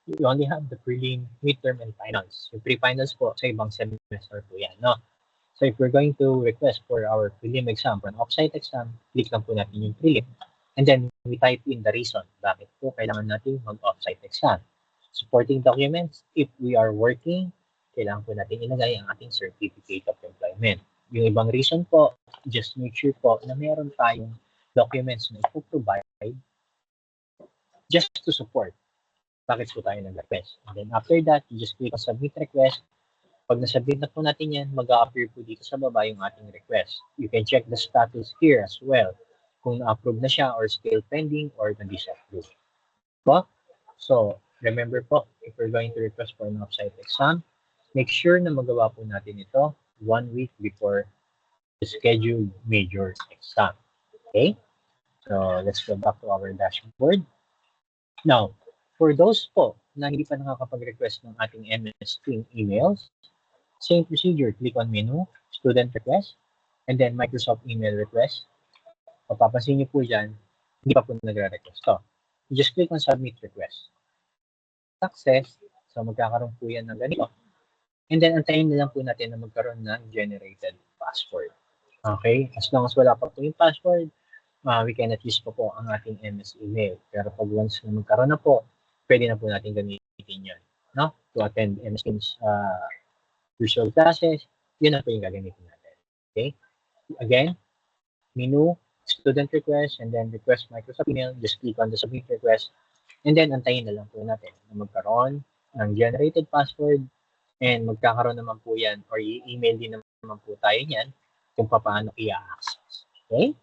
We only have the prelim, midterm, and finals. Yung pre-finals po, sa ibang semester po yan. No? So if we're going to request for our prelim exam, for an off-site exam, click lang po natin yung prelim. And then we type in the reason. Bakit po kailangan natin mag-off-site exam? Supporting documents, if we are working, kailangan po natin ilagay ang ating certificate of employment. Yung ibang reason po, just make sure po na meron tayong documents na ipoprovide just to support. Bakit po tayo nag-request? And then after that, you just click on submit request. Pag nasubmit na po natin yan, mag-a-appear po dito sa baba yung ating request. You can check the status here as well. Kung na-approve na siya or still pending or na-disapprove. So, remember po, if we're going to request for an off-site exam, make sure na magawa po natin ito 1 week before the scheduled major exam. Okay? So, let's go back to our dashboard. Now, for those po na hindi pa nakakapag-request ng ating MS Team emails, same procedure, click on menu, student request, and then Microsoft email request. Papapansin niyo po dyan, hindi pa po nagre-request to. You just click on submit request. Success. So magkakaroon po yan ng ganito. And then antayin na lang po natin na magkaroon ng generated password. Okay? As long as wala pa po yung password, we cannot use po ang ating MS email. Pero pag once na magkaroon na po, pwede na po natin gamitin yun. No? To attend MS Teams virtual classes, yun na po yung gagamitin natin. Okay? Again, menu, student request, and then request Microsoft email. Just click on the submit request. And then, antayin na lang po natin na magkaroon ng generated password and magkakaroon naman po yan or i-email din naman po tayo niyan kung paano i-access. Okay?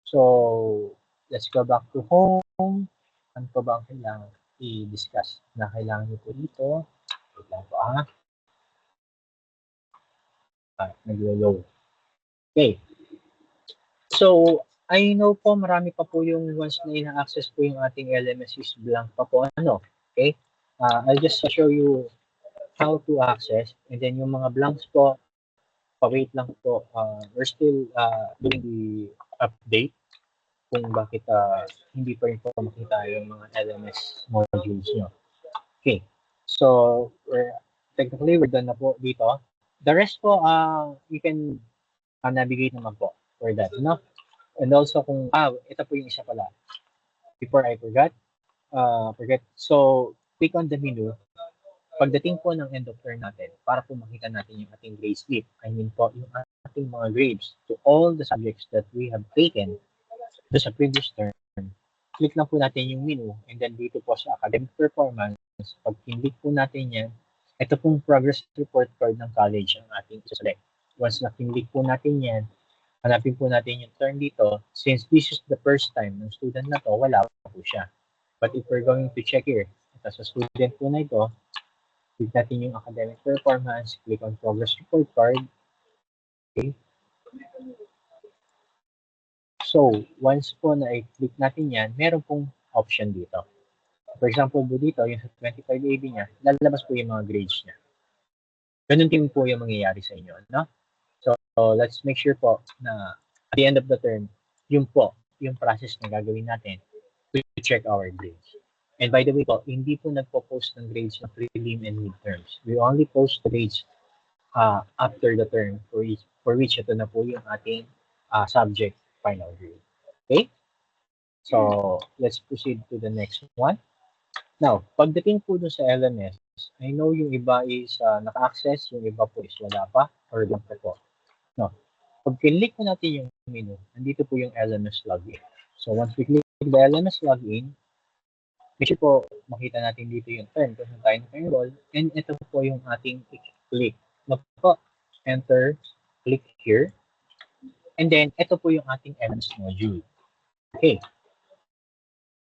So, let's go back to home. Ano pa ba ang kailangan i-discuss na kailangan nyo po dito? Wait lang po naglo-load. Okay. So, I know po marami pa po yung once na ina-access po yung ating LMS is blank pa po. Okay? I'll just show you how to access and then yung mga blanks po, pa-wait lang po. We're still doing the update kung bakit hindi pa rin po makita yung mga LMS modules nyo. Okay. So, technically, we're done na po dito. The rest po, you can navigate naman po for that, no? And also kung, ito po yung isa pala. Before I forget. So, click on the menu. Pagdating po ng end of term natin, para po makita natin yung ating grade slip, I mean po, yung ating mga grades to all the subjects that we have taken sa previous term, click lang po natin yung menu and then dito po sa academic performance, pag click po natin yan, ito pong progress report card ng college ang ating select. Once na click po natin yan, hanapin po natin yung term dito. Since this is the first time ng student na to, wala po siya. But if we're going to check here, ito sa student po na ito, click natin yung academic performance, click on progress report card. Okay. So, once po na i-click natin yan, meron pong option dito. For example po dito, yung sa 25 AB niya, lalabas po yung mga grades niya. Ganun din po yung mangyayari sa inyo. No? So, let's make sure po na at the end of the term, yung po, yung process na gagawin natin to check our grades. And by the way po, hindi po nagpo-post ng grades ng prelim and midterms. We only post the grades after the term for which ito na po yung ating subject final grade. Okay? So, let's proceed to the next one. Now, pagdating po dun sa LMS, I know yung iba is naka-access, yung iba po is wala pa or lang po. No. Pag click po natin yung menu, nandito po yung LMS login. So, once we click the LMS login, make sure po makita natin dito yung term kung saan tayo naka-enroll. And ito po yung ating click. No po, enter, click here. And then, ito po yung ating LMS module. Okay.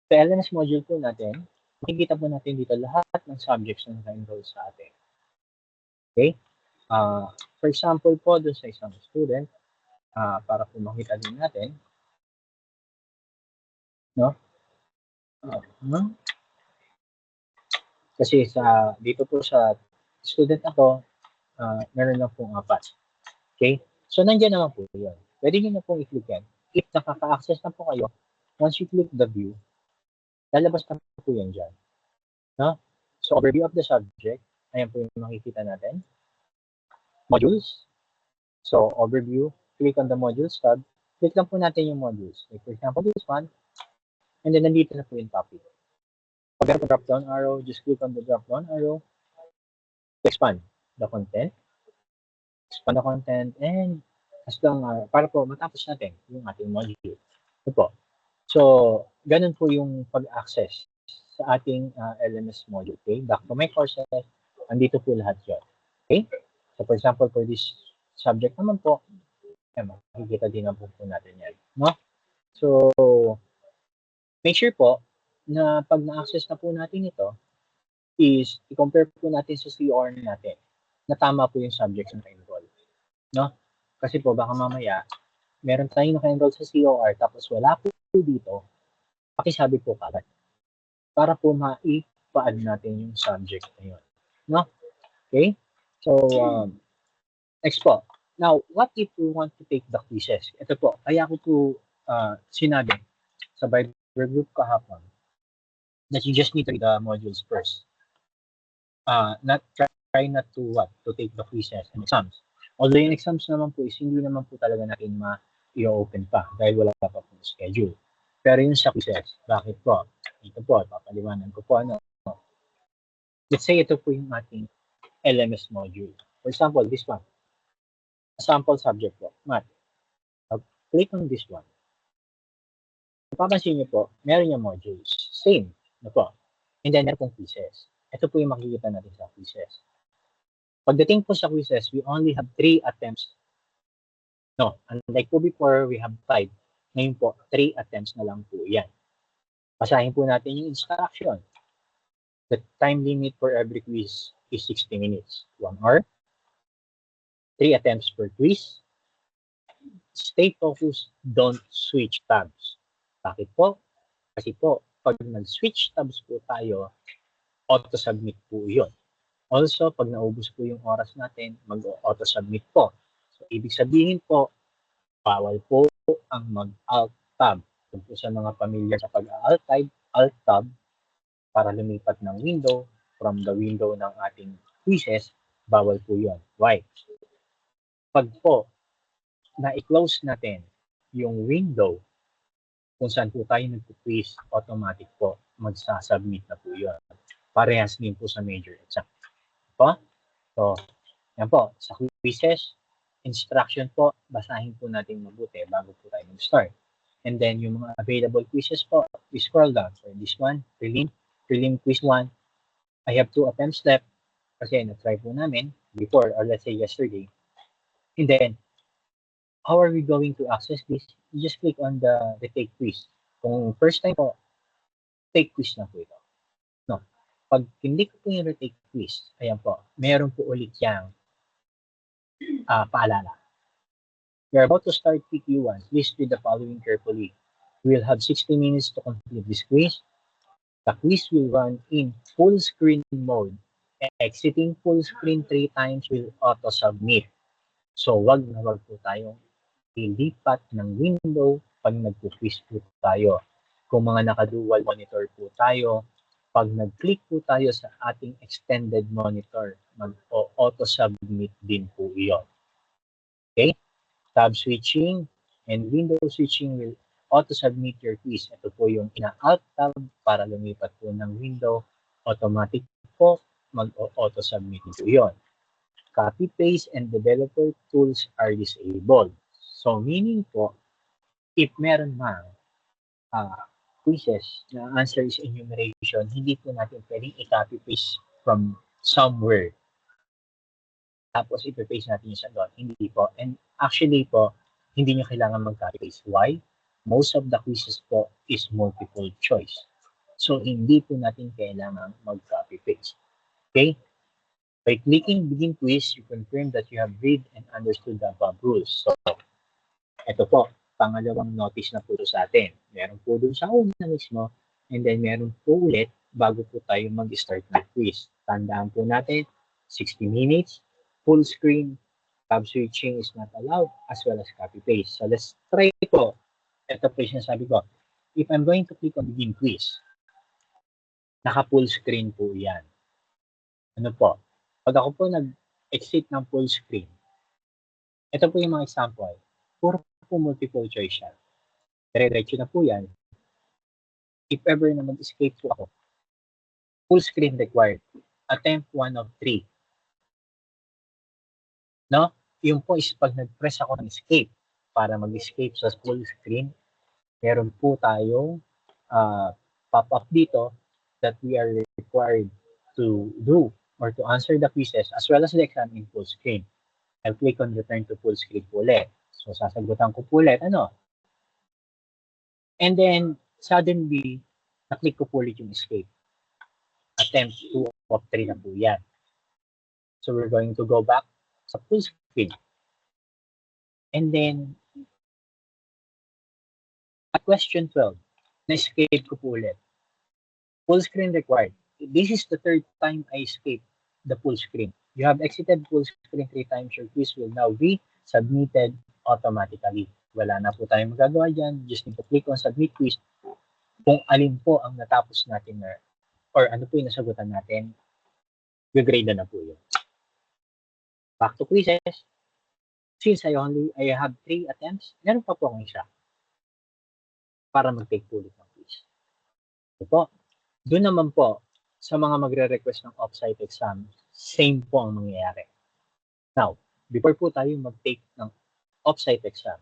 Sa LMS module po natin, makikita po natin dito lahat ng subjects na naka-enroll sa atin. Okay? For example po, doon sa isang student, para po makita din natin, no? Kasi dito po sa student ako, meron lang pong 4. Okay? So, nandiyan naman po yun. Pwede nyo na pong i-click yan. If nakaka-access na po kayo, once you click the view, lalabas na po yan dyan. No? So, overview of the subject, ayan po yung makikita natin. Modules. So, overview, click on the modules tab. Click lang po natin yung modules. Like, for example, this one. And then, nandito na po yung topic. Pag meron po drop-down arrow, just click on the drop-down arrow. Expand the content. Expand the content. And, as long, para po matapos natin yung ating module. Ito po. So, ganun po yung pag-access sa ating LMS module. Okay? Back to my courses. Andito po lahat yun. Okay? So, for example, for this subject naman po, makikita din na po natin yan. No? So, make sure po na pag na-access na po natin ito, is i-compare po natin sa COR natin na tama po yung subjects na naka-enroll. No? Kasi po, baka mamaya, meron tayong naka-enroll sa COR tapos wala po dito, pakisabi po kagad para po ma-i-add natin yung subject na yun. No? Okay? So, next po. Now, what if we want to take the quizzes? Ito po, kaya ko po sinabi sa Viber group kahapon that you just need to read the modules first. Not try not to to take the quizzes and exams. Although yung exams naman po is hindi naman po talaga natin i-open pa dahil wala pa po schedule. Pero yung sa quizzes, bakit po? Ito po, papaliwanan ko po ano. Let's say ito po yung ating LMS module. For example, this one. A sample subject po, math. Click on this one. Papansin niyo po, meron yung modules. Same na po. And then, meron pong quizzes. Ito po yung makikita natin sa quizzes. Pagdating po sa quizzes, we only have 3 attempts. No, unlike po before, we have 5. Ngayon po, 3 attempts na lang po yan. Basahin po natin yung instruction. The time limit for every quiz is 60 minutes. 1 hour. 3 attempts per quiz. Stay focused, don't switch tabs. Bakit po? Kasi po, pag nag-switch tabs po tayo, auto-submit po yun. Also, pag naubos po yung oras natin, mag-auto-submit po. So, ibig sabihin po, bawal po ang mag-alt-tab. Kung po sa mga pamilyar sa pag-alt-tab, para lumipat ng window, from the window ng ating quizzes, bawal po yun. Why? Pag po, na-close natin yung window kung saan po tayo nagpo-quiz, automatic po, magsasubmit na po yun. Parehas din po sa major exam. Po? So, yan po, sa quizzes, instruction po, basahin po natin mabuti bago po tayo mag-start. And then, yung mga available quizzes po, we scroll down. So, this one, prelim quiz 1. I have 2 attempts left kasi na-try po namin before or let's say yesterday. And then, how are we going to access this? You just click on the take quiz. Kung first time po, take quiz na po ito. No. Pag hindi ko po yung retake quiz, ayan po, meron po ulit yung paalala. We are about to start PQ1. Please read the following carefully. We will have 60 minutes to complete this quiz. The quiz will run in full screen mode. Exiting full screen 3 times will auto-submit. So, wag na wag po tayong ilipat ng window pag nagpo-quiz po tayo. Kung mga naka-dual monitor po tayo, pag nag-click po tayo sa ating extended monitor, mag-auto-submit din po iyon. Okay? Tab switching and window switching will auto-submit your quiz. Ito po yung ina-alt tab para lumipat po ng window. Automatic po, mag-auto-submit po iyon. Copy, paste, and developer tools are disabled. So, meaning po, if meron mang quizzes na answer is enumeration, hindi po natin pwedeng i-copy paste from somewhere. Tapos i-paste natin yung sa doon. Hindi po. And actually po, hindi nyo kailangan mag-copy paste. Why? Most of the quizzes po is multiple choice. So, hindi po natin kailangan mag-copy paste. Okay? By clicking begin quiz, you confirm that you have read and understood the above rules. So, ito po, pangalawang notice na po sa atin. Meron po dun sa una mismo, and then meron po ulit bago po tayo mag-start ng quiz. Tandaan po natin, 60 minutes, full screen, tab switching is not allowed, as well as copy-paste. So let's try po. Ito po yung sinasabi ko. If I'm going to click on begin quiz, naka-full screen po yan. Ano po? Pag ako po nag-exit ng full screen, ito po yung mga example. Puro po multiple choice yan. Dire-diretso na po yan. If ever na mag-escape po ako, full screen required. Attempt 1 of 3. No? Yung po is pag nag-press ako ng escape para mag-escape sa full screen, meron po tayong pop-up dito that we are required to do or to answer the quizzes as well as the exam in full screen. I'll click on return to full screen po ulit. So, sasagutan ko po ulit, ano? And then, suddenly, na-click ko po ulit yung escape. Attempt 2 of 3 na po yan. So, we're going to go back sa full screen. And then, at question 12, na-escape ko po ulit. Full screen required. This is the 3rd time I escaped the full screen. You have exited full screen 3 times. Your quiz will now be submitted automatically. Wala na po tayong magagawa dyan. Just need to click on submit quiz. kung alin po ang natapos natin na or ano po yung nasagutan natin, gagrade na po yun. Back to quizzes. Since I have 3 attempts, meron pa po akong isa para mag-take po ulit ng quiz. So po, doon naman po, sa mga magre-request ng off-site exam, same po ang mangyayari. Now, before po tayo mag-take ng off-site exam,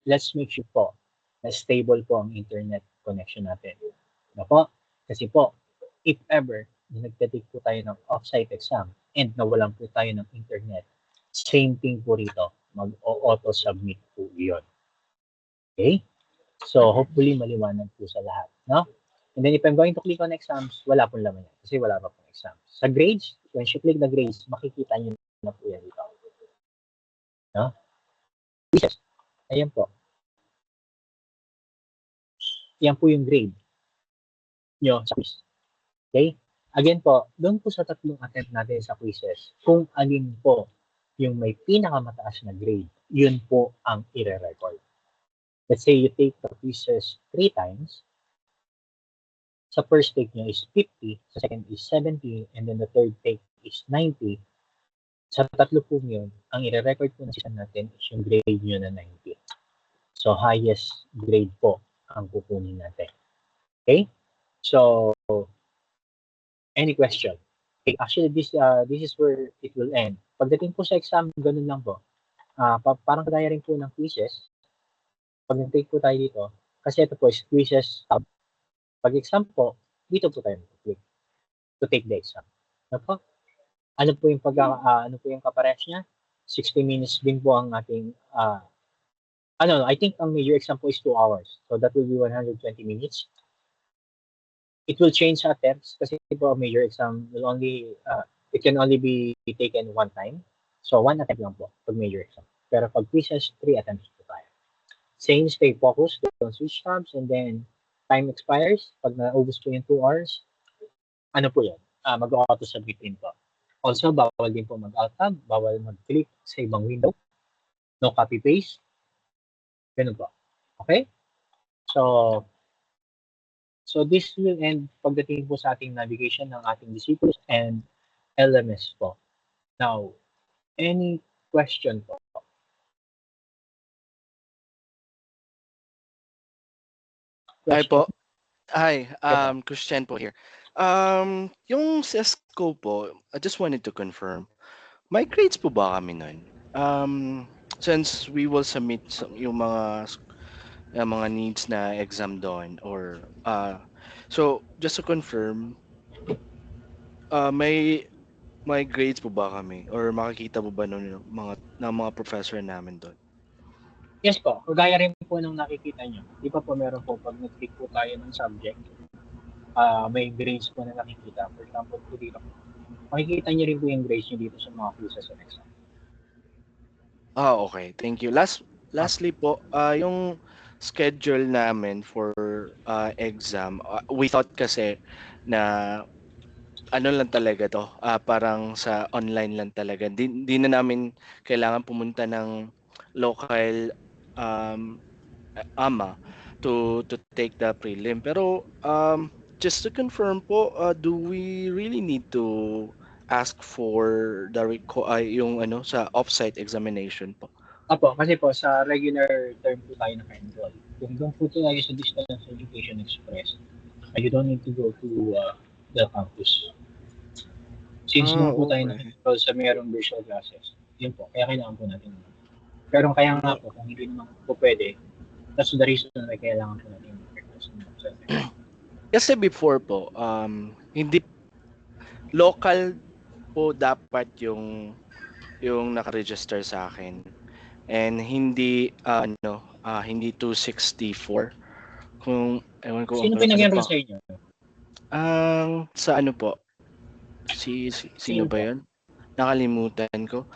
let's make sure po na stable po ang internet connection natin. No po? Kasi po, if ever na nagte-take po tayo ng off-site exam and nawalan po tayo ng internet, same thing po rito, mag-auto-submit po yun. Okay? So, hopefully maliwanag po sa lahat. No? And then if I'm going to click on exams, wala pong laman yan kasi wala pa pong exams. Sa grades, when you click the grades, makikita nyo na po yan dito. No? Quizzes. Ayan po. Yan po yung grade nyo sa quiz. Okay? Again po, doon po sa tatlong attempt natin sa quizzes, kung alin po yung may pinakamataas na grade, yun po ang ire-record. Let's say you take the quizzes 3 times. Sa first take nyo is 50, sa second is 70, and then the third take is 90. Sa tatlo po yun, ang ire-record po na system natin is yung grade nyo na 90. So, highest grade po ang kukunin natin. Okay? So, any question? Okay, actually, this is where it will end. Pagdating po sa exam, ganun lang po. Parang kagaya rin po ng quizzes. Pag nag-take po tayo dito, kasi ito po is quizzes tab. Pag exam po, dito po tayo mag-click to take the exam. Ano po? Ano po yung kaparehas niya? 60 minutes din po ang ating I think ang major exam po is 2 hours. So that will be 120 minutes. It will change sa attempts kasi po major exam will only it can only be taken 1 time. So 1 attempt lang po pag major exam. Pero pag quizzes, 3 attempts po tayo. Same, stay focused, don't switch tabs, and then time expires. Pag naubos po yung 2 hours, ano po yan? Mag-auto submit din po. Also, bawal din po mag-alt tab, bawal mag-click sa ibang window. No copy paste. Ganun po. Okay? So this will end pagdating po sa ating navigation ng ating disciples and LMS po. Now, any question po? Hi Question? po. Hi, Yeah. Christian po here. Yung sa scope po, I just wanted to confirm. May grades po ba kami nun? Since we will submit yung mga needs na exam doon or so just to confirm, may grades po ba kami or makikita po ba nun yung mga professor namin doon? Yes po, kagaya rin po nung nakikita nyo. Di pa po meron po pag nag-click po tayo ng subject, may grades po na nakikita. For example, po dito, makikita nyo rin po yung grades nyo dito sa mga quizzes and exam. Okay. Thank you. Lastly po, yung schedule namin for exam, we thought kasi na ano lang talaga to, parang sa online lang talaga. Di na namin kailangan pumunta ng local um, AMA to take the prelim. Pero just to confirm po, do we really need to ask for yung ano sa offsite examination po? Apo, kasi po sa regular term po tayo naka-enroll. Kung doon po tayo sa Distance Education Express, you don't need to go to the campus. Since doon po tayo Okay. naka-enroll sa mayroong virtual classes, yun po, kaya kailangan po natin. Pero kaya nga po, kung hindi naman po pwede, that's the reason na kailangan po natin mag-request. Kasi before po, hindi local po dapat yung naka-register sa akin and hindi hindi 264 kung ewan ko Sino po yung ano nag-enroll pa sa inyo? sa ano po sino ba yun? Nakalimutan ko.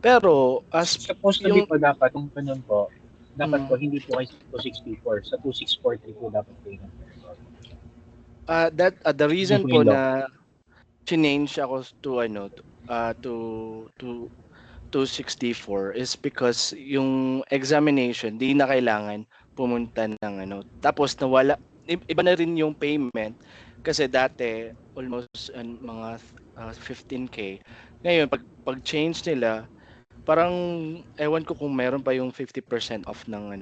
Pero as Supposed to be yung po dapat, kung ganun po, dapat po mm, hindi po kayo 264, sa 2643 po dapat kayo. the Yun reason po po yung law. na change ako to to 264 is because yung examination di na kailangan pumunta ng tapos iba na rin yung payment kasi dati almost mga 15K. Ngayon pag change nila, parang ewan ko kung meron pa yung 50% off ng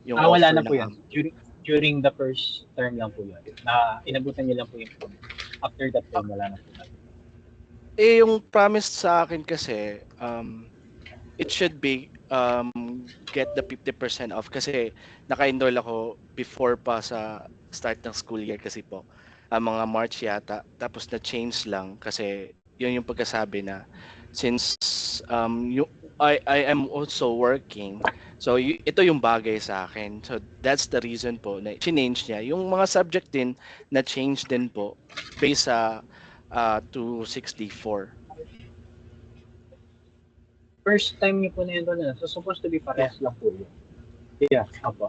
yung Wala offer na po ng yan. During the first term lang po yun. Na inabutan niyo lang po yung phone. After that term, wala na po. yung promise sa akin kasi it should be get the 50% off kasi naka-enroll ako before pa sa start ng school year kasi po. Mga March yata. Tapos na-change lang kasi yun yung pagkasabi na since I am also working, so ito yung bagay sa akin. So that's the reason po na change niya. Yung mga subject din na change din po based sa 264. First time niyo po na yun doon. So, supposed to be Yeah. parehas lang po yun. Yeah, apo.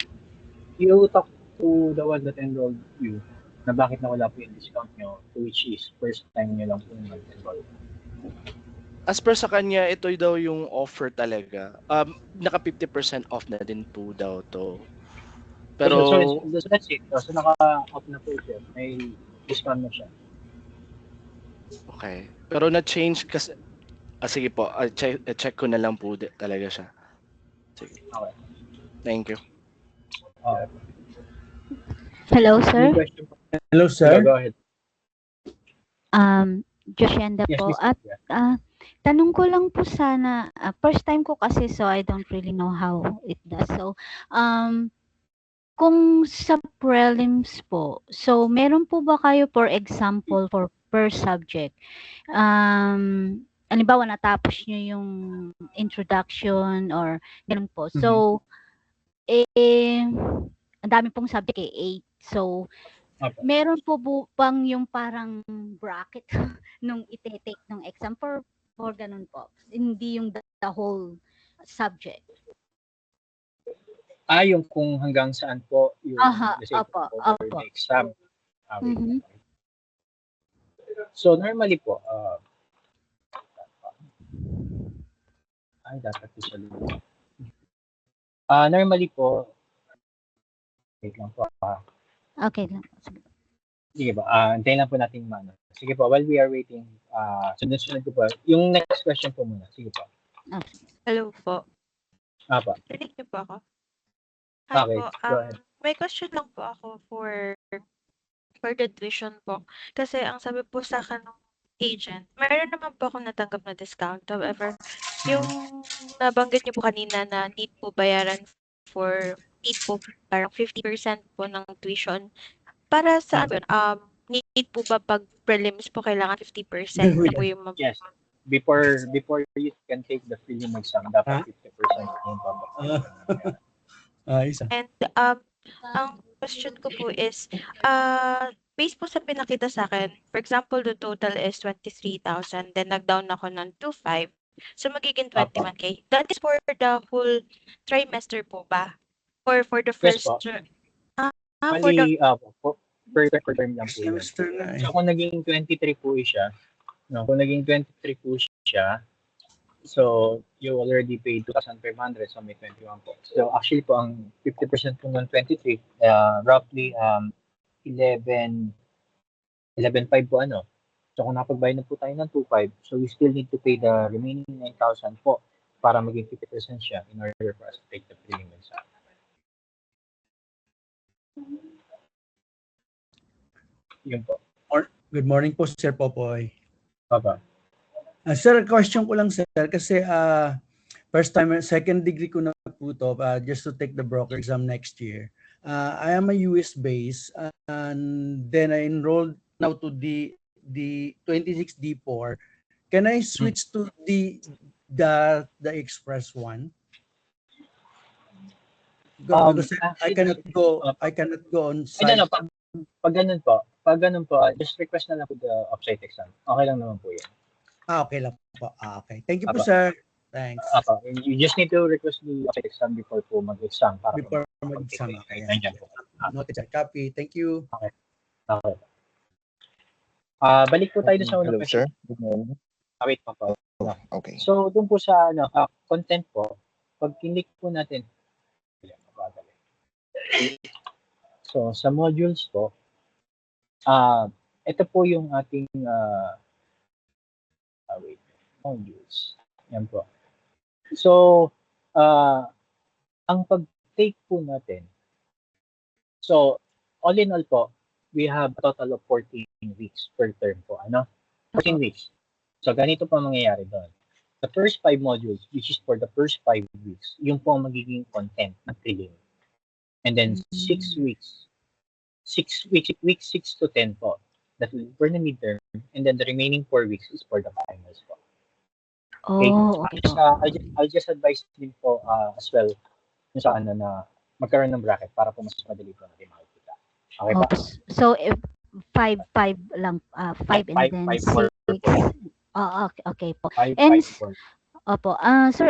You talk to the one that enrolled you na bakit nawala po yung discount nyo, which is first time nyo lang po yung nag-enroll. As per sa kanya, ito daw yung offer talaga. Naka 50% off na din po daw to. Pero So that's it. So naka-off na po siya. May discount na siya. okay. Pero na-change kasi sige po, check ko na lang po talaga siya. Sige. Okay. Thank you. Okay. Hello, Any sir. question po? Hello, sir. Go ahead. Joshenda Yes, po. please. At Yeah. tanong ko lang po sana, first time ko kasi so I don't really know how it does. So, kung sa prelims po, so meron po ba kayo for example for per subject? Halimbawa natapos nyo yung introduction or ganun po. So, ang dami pong subject 8. So, Okay. meron po bang yung parang bracket nung ite-take ng exam for ganun po? Hindi yung the whole subject. Yung kung hanggang saan po yung let's say, Opo, over opo. the exam. Mhm. So normally po, dapat isa lang. Normally po, wait lang po. Okay lang. Sige po, antayin lang po natin mano. Sige po, while we are waiting, sunod-sunod ko po. Yung next question po muna. Sige po. Hello po. Po. Rinig niyo po ako? Hi Okay, po. go ahead. May question lang po ako for the tuition po. Kasi ang sabi po sa akin ng agent, meron naman po akong natanggap na discount. However, yung nabanggit niyo po kanina na need po bayaran for need po parang 50% po ng tuition. Para sa ano, need po ba pag prelims po kailangan 50% na po yung Yes. Before you can take the prelim exam, dapat 50% yung Isa. And ang question ko po is, based po sa pinakita sa akin, for example, the total is 23,000, then nag-down ako ng 2,500, so magiging 21K. That is for the whole trimester po ba? Or for the Yes first po. for the Bali, per term lang po yun. Semester na eh. So kung naging 23 po siya, no, kung naging 23 po siya, so you already paid 2,500, so may 21 po. So actually po, ang 50% po ng 23, roughly 11.5 po ano. So kung napagbayad na po tayo ng 2,500, so we still need to pay the remaining 9,000 po para maging 50% siya in order for us to take the prelim exam. Yun po. Good morning po, Sir Popoy. Papa. Sir, question ko lang, sir, kasi first time, second degree ko na po to, just to take the broker exam next year. I am a US base, and then I enrolled now to the 26D4. Can I switch to the express one? Because I cannot go on site. No, pag ganun po, just request na lang po the offsite exam. Okay lang naman po yan. Okay lang po. Okay. Thank you po, sir. Thanks. You just need to request the offsite exam before po mag-exam. Before mag-exam. Okay. Nandiyan po. Noted, sir. Copy. Thank you. Okay. Balik po tayo sa unang Hello, question. sir. Good morning. Wait pa po. Okay. So, doon po sa content po, pag click po natin, So, sa modules po, ito po yung ating, modules. Yan po. So, ang pag-take po natin, so, all in all po, we have a total of 14 weeks per term po. Ano? 14 weeks. So, ganito po ang mangyayari doon. The first 5 modules, which is for the first 5 weeks, yung po ang magiging content ng prelim. And then 6 weeks, week 6 to 10 po, that will be for the midterm, and then the remaining 4 weeks is for the finals po. Okay? Oh, okay po. I'll just advise din po as well yung sa ano na magkaroon ng bracket para po mas madali po natin makikita. Okay ba? So, if 5 lang, 5 and then 5, 4 po. 6. Oh, okay po. 5, And 5, 4. Opo. Sir,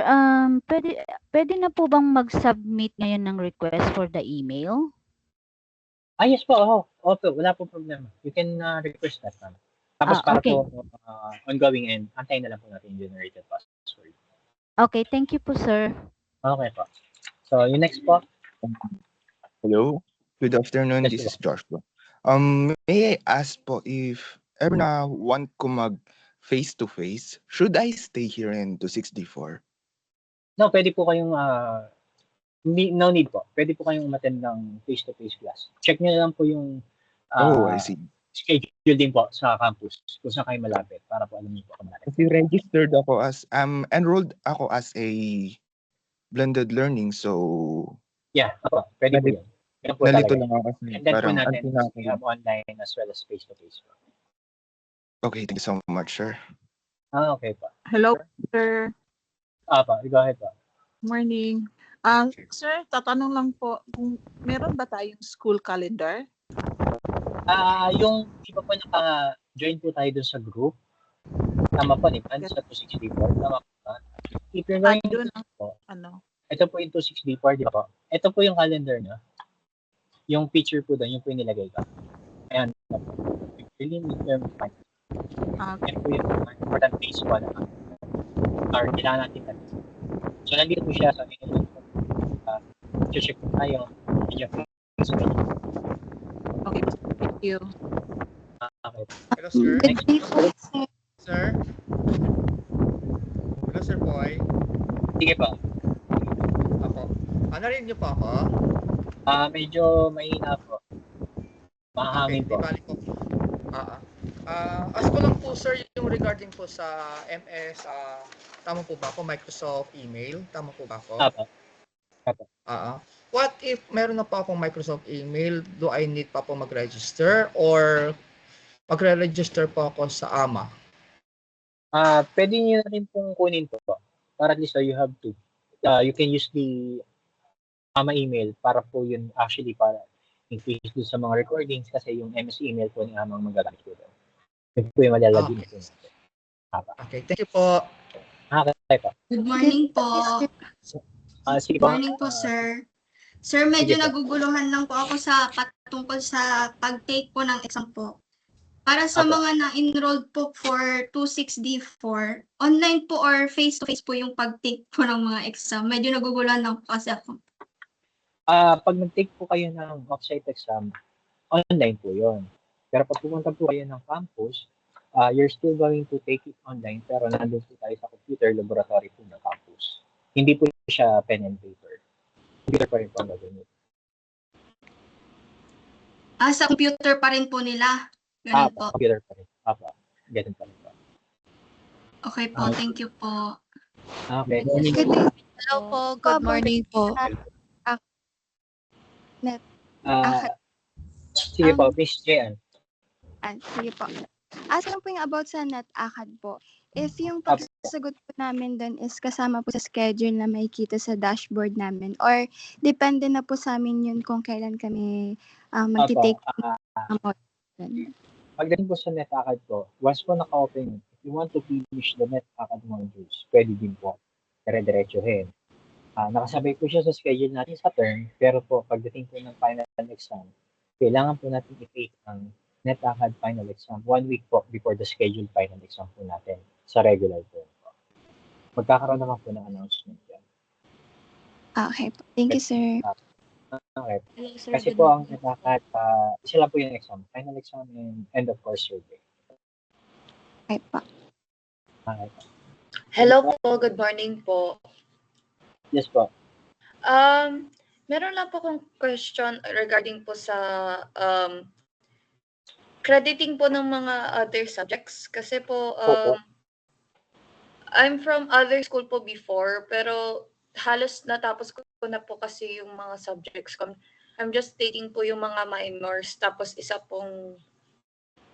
pwede na po bang mag-submit ngayon ng request for the email? Yes po. Opo, wala po problema. You can request that, ma'am. Tapos para Okay. po ongoing and antayin na lang po natin yung generated password. Okay, thank you po, sir. Okay po. So, yung next po. Hello, good afternoon. Yes, This po. is Joshua. May I ask po if ever na want ko mag face-to-face, should I stay here in 264? No, pwede po kayong no need po. Pwede po kayong umattend ng face-to-face class. Check nyo na lang po yung I see. schedule din po sa campus kung saan kayo malapit para po alam niyo po kung malapit. Kasi registered ako as, enrolled ako as a blended learning, so Yeah, pwede po yun. Yan po nalito talaga. lang ako kasi And then po parang natin, antinaka. we have online as well as face-to-face po. Okay, thank you so much, sir. Okay po. Hello, sir. Go ahead po. Morning. Sir, tatanong lang po, kung meron ba tayong school calendar? Yung iba po naka-join po tayo dun sa group. Tama po, di ba? Sa 264. Tama po ba? If you're going Doon po, ano? ito po yung 264, di ba po? Ito po yung calendar na. Yung picture po doon, yung po yung nilagay ko. Ayan. Really midterm time. Yan po yung important phase po na or kailangan natin natin. So, nandito po siya sa inyo. Check po tayo. Okay, thank you. Okay. Hello, sir. Next. Sir? Hello, Sir Boy. Sige po. Ako. Narinig niyo po ako? Medyo mahina po. Mahangin di po. bali po. Ask ko lang po, sir, yung regarding po sa MS, tama po ba ako? Microsoft email? Tama po ba ako? Apo. What if meron na po akong Microsoft email, do I need pa po mag-register or magre-register po ako sa AMA? Pwede niyo na rin pong kunin po. Para at least you have to. You can use the AMA email para po yun actually para increase doon sa mga recordings kasi yung MS email po ni AMA ang magagamit po doon. Yun po yung malalagin po natin. Okay, thank you po. Okay po. Good morning po. Sige Good po. morning po, sir. Sir, medyo Sige po. naguguluhan lang po ako sa patungkol sa pag-take po ng exam po. Para sa Apo. mga na-enrolled po for 26D4, online po or face-to-face po yung pag-take po ng mga exam. Medyo naguguluhan lang po kasi ako. Pag nag-take po kayo ng off-site exam, online po yun. Pero pag pumunta po kayo ng campus, you're still going to take it online pero nandun po tayo sa computer laboratory po ng campus. Hindi po siya pen and paper. Computer pa rin po ang gagawin. Sa computer pa rin po nila. Ganun po. Computer pa rin. Ganun pa rin po. Okay po, thank you po. Okay. Hello po, good morning po. Sige po, Miss Jean. Sige po. Asa lang po yung about sa NetAcad po. If yung pagsasagot po namin doon is kasama po sa schedule na makikita sa dashboard namin or depende na po sa amin yun kung kailan kami mag-take ng module. Pagdating po sa NetAcad po, once po naka-open, if you want to finish the NetAcad modules, pwede din po dire-diretsuhin. Nakasabay po siya sa schedule natin sa term, pero po pagdating po ng final exam, kailangan po natin i-take ang NetAcad final exam 1 week po before the scheduled final exam po natin sa regular term po. Magkakaroon naman po ng announcement yan. Okay po. Thank you, sir. Okay. Hello, sir. Kasi Good po ang morning. dapat, isa lang po yung exam. Final exam and end of course survey. Ay pa. Okay. Hello po, good morning po. Yes po. Meron lang po akong question regarding po sa crediting po ng mga other subjects. Kasi po, Opo. I'm from other school po before, pero halos natapos ko na po kasi yung mga subjects ko. I'm just taking po yung mga minors, tapos isa pong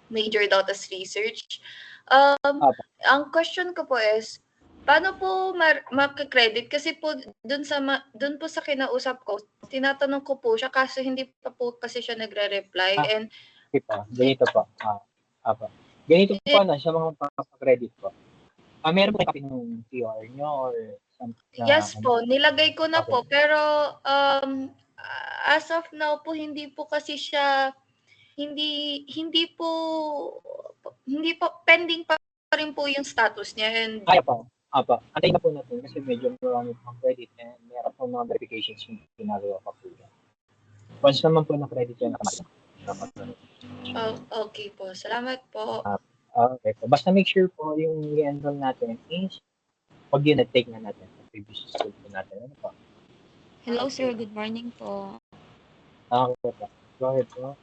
major daw tas research. Opo. Ang question ko po is, paano po maka-credit? Kasi po dun po sa kinausap ko, tinatanong ko po siya kasi hindi pa po kasi siya nagre-reply. Ah. And Okay po. Ganito po. Apo. Ganito po sa mga magpapakredit po. Meron po kayo ng TR nyo or something? yes po, nilagay ko na po. Pero as of now po, hindi po kasi siya, hindi po pending pa rin po yung status niya. And Kaya po. Apo. Antayin na po natin kasi medyo marami pang credit and meron po mga verifications yung ginagawa pa po yan. Once naman po na credit yan, okay po. Salamat po. Okay po. Basta make sure po yung i-enroll natin is pag yun na-take na natin sa previous school po natin. Ano po? Hello, sir. Good morning po. Okay po. Go ahead po.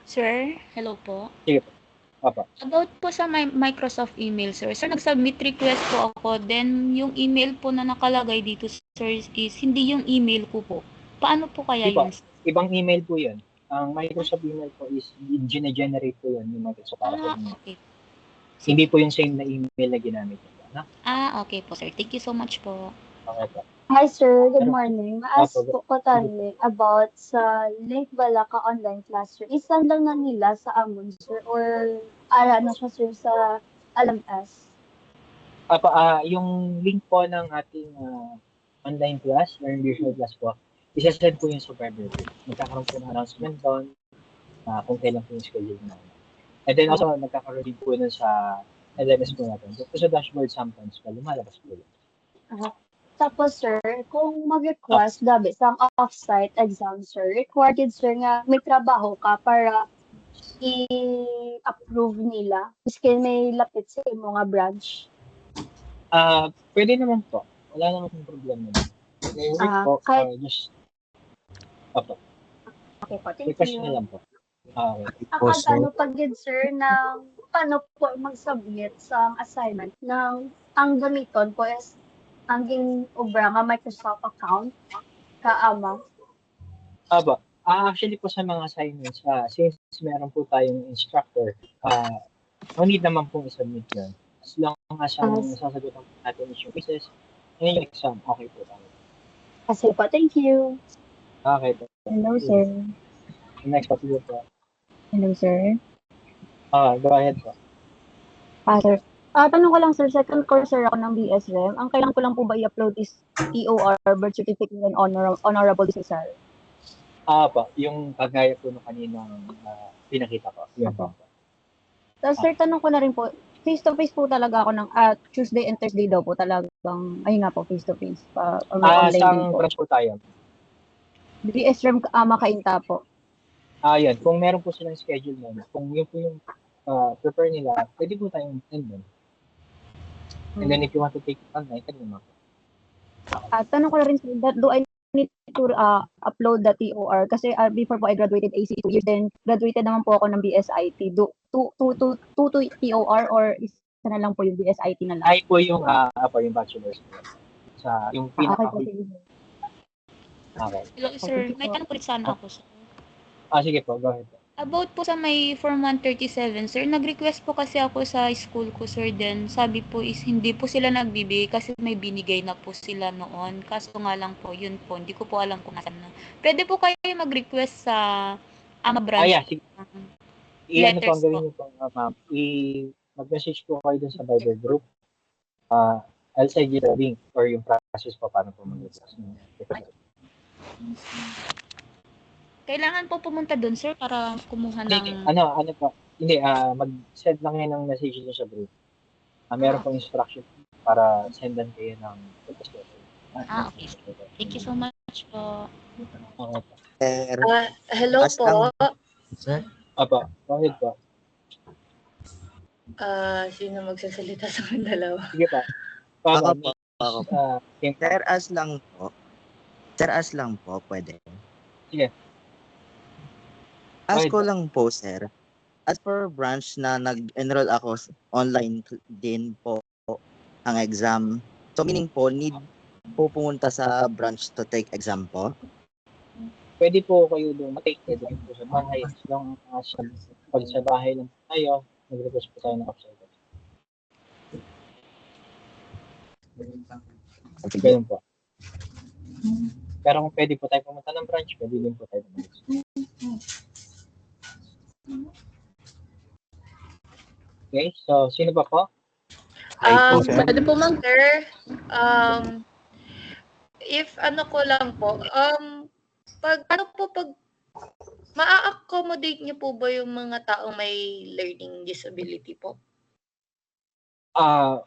Sir, hello po. Sige po. Opo. About po sa Microsoft email, sir. Sir, nag-submit request po ako. Then, yung email po na nakalagay dito, sir, is hindi yung email ko po. Paano po kaya Di po. yun? Ibang email po yun. Ang Microsoft email po is gine-generate po yun yung Microsoft para po. Okay. Hindi po yung same na email na ginamit ko. Okay po, sir. Thank you so much po. Okay po. Hi sir, good morning. Maas Opo. po ko tani about sa link bala ka online class sir. Isan lang na nila sa amon sir or ara na siya sir sa LMS. Apo, yung link po ng ating online class, learn virtual class po, isa-send po yung sa Viber group. Magkakaroon po ng announcement doon kung kailan po yung schedule namin. And then also, nagkakaroon din po nun sa LMS po natin. So, sa dashboard sometimes pa, lumalabas po yun. Tapos sir, kung mag-request dabi sa off-site exam sir, required sir nga may trabaho ka para i-approve nila. Miski may lapit sa imo nga branch. Pwede naman po. Wala naman kong problema. May work po, just Opo. Okay po, thank Request you. na lang po. Okay. Ano pag yun, sir, na paano po mag-submit sa assignment ng ang gamiton po is ang obra nga Microsoft account kaama. Aba, actually po sa mga assignments, since meron po tayong instructor, no need naman pong i-submit yun. As long as ang sasagutan po natin is yung quizzes, and yung exam, okay po tayo. Kasi po, thank you. Okay po. Hello, sir. Next po, po. Hello, sir. Go ahead po. Sir. Tanong ko lang, sir, second course sir ako ng BSREM. Ang kailangan ko lang po ba i-upload is TOR, birth certificate and honorable dismissal? Po, yung kagaya po nung kanina pinakita ko. Yun po. Tapos, sir, tanong ko na rin po, face-to-face po talaga ako ng Tuesday and Thursday daw po talagang, ayun nga po, face-to-face. Online din po. Branch po tayo? BSREM Makainta po. Yan. Kung meron po silang schedule nun, kung yun po yung prepare nila, pwede po tayong attend nun. And then if you want to take it online, pwede naman po. Tanong ko na rin, do I need to upload the TOR? Kasi before po I graduated AC 2 years, then graduated naman po ako ng BSIT. Do TOR or isa na lang po yung BSIT na lang? Ay po yung bachelor's. Sa yung pinaka-huli. Okay. Hello, sir. May tanong po rin sana ako, sir. Sige po. Go ahead. About po sa may Form 137, sir, nag-request po kasi ako sa school ko, sir, then sabi po is hindi po sila nagbibigay kasi may binigay na po sila noon. Kaso nga lang po, yun po, hindi ko po alam kung nasan na. Pwede po kayo mag-request sa AMA branch. Sige. Ano po ang gawin niyo po, ma'am? Mag-message po kayo dun sa Viber group. I'll send you the link or yung process po paano po mag-request. Kailangan po pumunta doon, sir, para kumuha ng... Ano po? Hindi, mag-send lang yan ng message sa group. Meron pong instruction para sendan kayo ng request. Okay. Thank you so much. po. Okay. Sir, Hello as lang po. sir. Apa, bakit po? Sino magsasalita sa akin dalawa? Sige pa. Ako Papa, po, ako po. Kim pa. Sir, as lang po. Sir, as lang po, pwede. Sige. Ask Bakit ko po? lang po, sir. As per branch na nag-enroll ako online din po ang exam. So meaning po, need po pumunta sa branch to take exam po? Pwede po kayo doon mag-take doon po sa bahay. As long as pag sa bahay lang po tayo, nag-request po tayo ng offsite. Ganun po. Pero kung pwede po tayo pumunta ng branch, pwede din po tayo pumunta. Okay, so sino ba po? Pwede po sir, if ano ko lang po, pag maa-accommodate niyo po ba yung mga taong may learning disability po?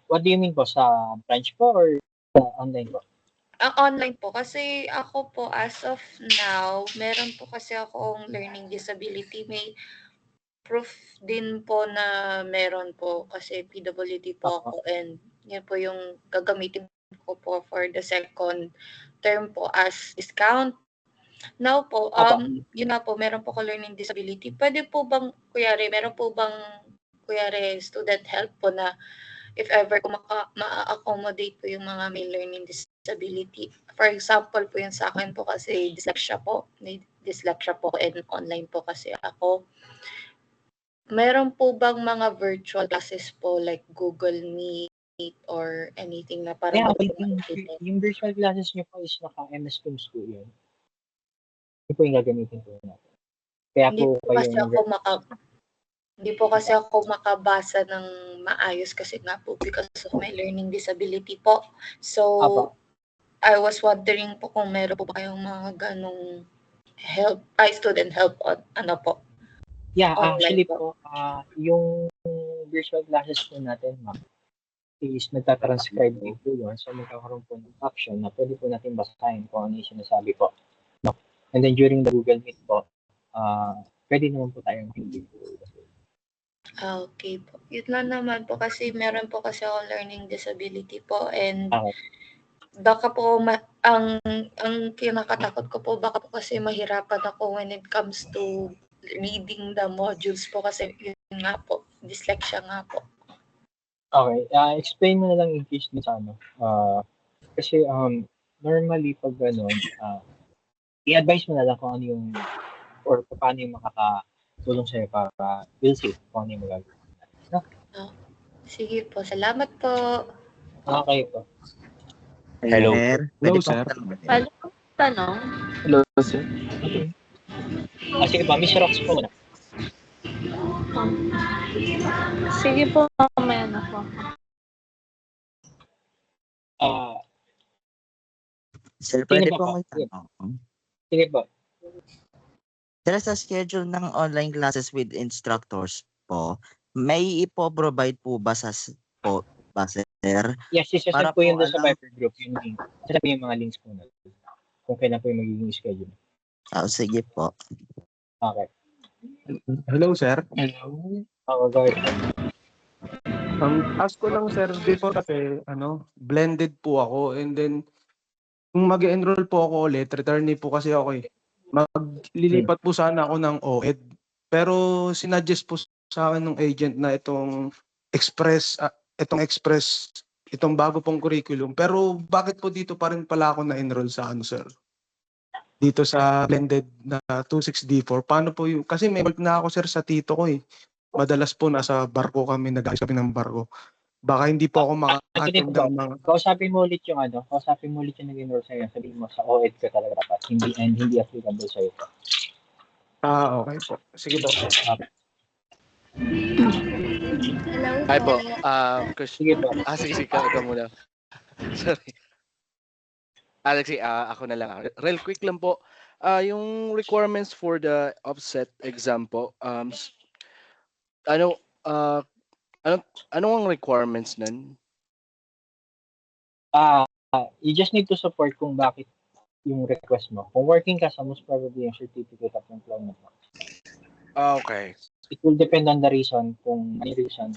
What do you mean po? Sa branch po or sa online po? Online po kasi ako po as of now, meron po kasi akong learning disability. May proof din po na meron po kasi PWD po ako and yun po yung gagamitin ko po for the second term po as discount. Now po, yun na po, meron po ko learning disability. Pwede po bang, meron po bang, student help po na if ever kung ma-accommodate po yung mga may learning disability. For example po yun sa akin po kasi dyslexia po. May dyslexia po and online po kasi ako. Meron po bang mga virtual classes po like Google Meet or anything na parang yung virtual classes nyo po is naka-MS Teams po yun. Hindi po yung gagamitin po natin. Kaya po hindi po kasi ako makabasa ng maayos kasi nga po because of my learning disability po. So, I was wondering po kung meron po ba kayong mga ganong help, student help on ano po? Yeah, online actually po, yung virtual classes po natin, ma'am, is nagtatranscribe din po yun. So, magkakaroon po ng option na pwede po natin basahin kung ano yung sinasabi po. No? And then, during the Google Meet po, pwede naman po tayong hindi po. Okay po. Yun lang naman po kasi meron po kasi ako learning disability po and baka po ang kinakatakot ko po baka po kasi mahirapan ako when it comes to reading the modules po kasi yun nga po, dyslexia nga po. Okay, explain mo na lang in case din sa ano. Kasi normally pag gano'n, i-advise mo na lang kung ano yung or paano yung makakatulong sa'yo para feel safe kung ano yung magagawa. No? Sige po, salamat po. Okay po. Hello. Hello, sir. Pwede po tanong? Hello, sir. Okay. Sige po, Miss Rox po na. Sige po, mamaya na po. Sir, Sino pwede ba po po? magtanong. Sige po. Sir, sa schedule ng online classes with instructors po, may ipo-provide po ba sir? Yes, isa Para po yun po doon sa Viber group, yung link. Isa po yung mga links po natin. Kung kailan po yung magiging schedule. Sige po. Okay. Hello, sir. Ako, gawin po. Ask ko lang, sir, before kasi, blended po ako. And then, kung mag-enroll po ako ulit, returnee po kasi ako eh. Maglilipat po sana ako ng OED. Pero sinuggest po sa akin ng agent na itong itong bago pong curriculum. Pero bakit po dito pa rin pala ako na-enroll sa sir? Dito sa blended na 26D4. Paano po yung, kasi may work na ako sir sa tito ko eh. Madalas po nasa barko kami, nag-ayos kami ng barko. Baka hindi po ako maka-attend ng mga... Kausapin mo ulit yung nag-enroll sa'yo. Sabihin mo sa OED ka talaga dapat. Hindi applicable sa'yo. Okay po. Sige po. Hello Hi po. po. Sige po. Sige, ikaw muna. Sorry. Alexi, ako na lang. Real quick lang po. Yung requirements for the offset exam po, ano ang requirements nun? You just need to support kung bakit yung request mo. Kung working ka, so most probably yung certificate of employment mo. Okay. It will depend on the reason. Kung may reason,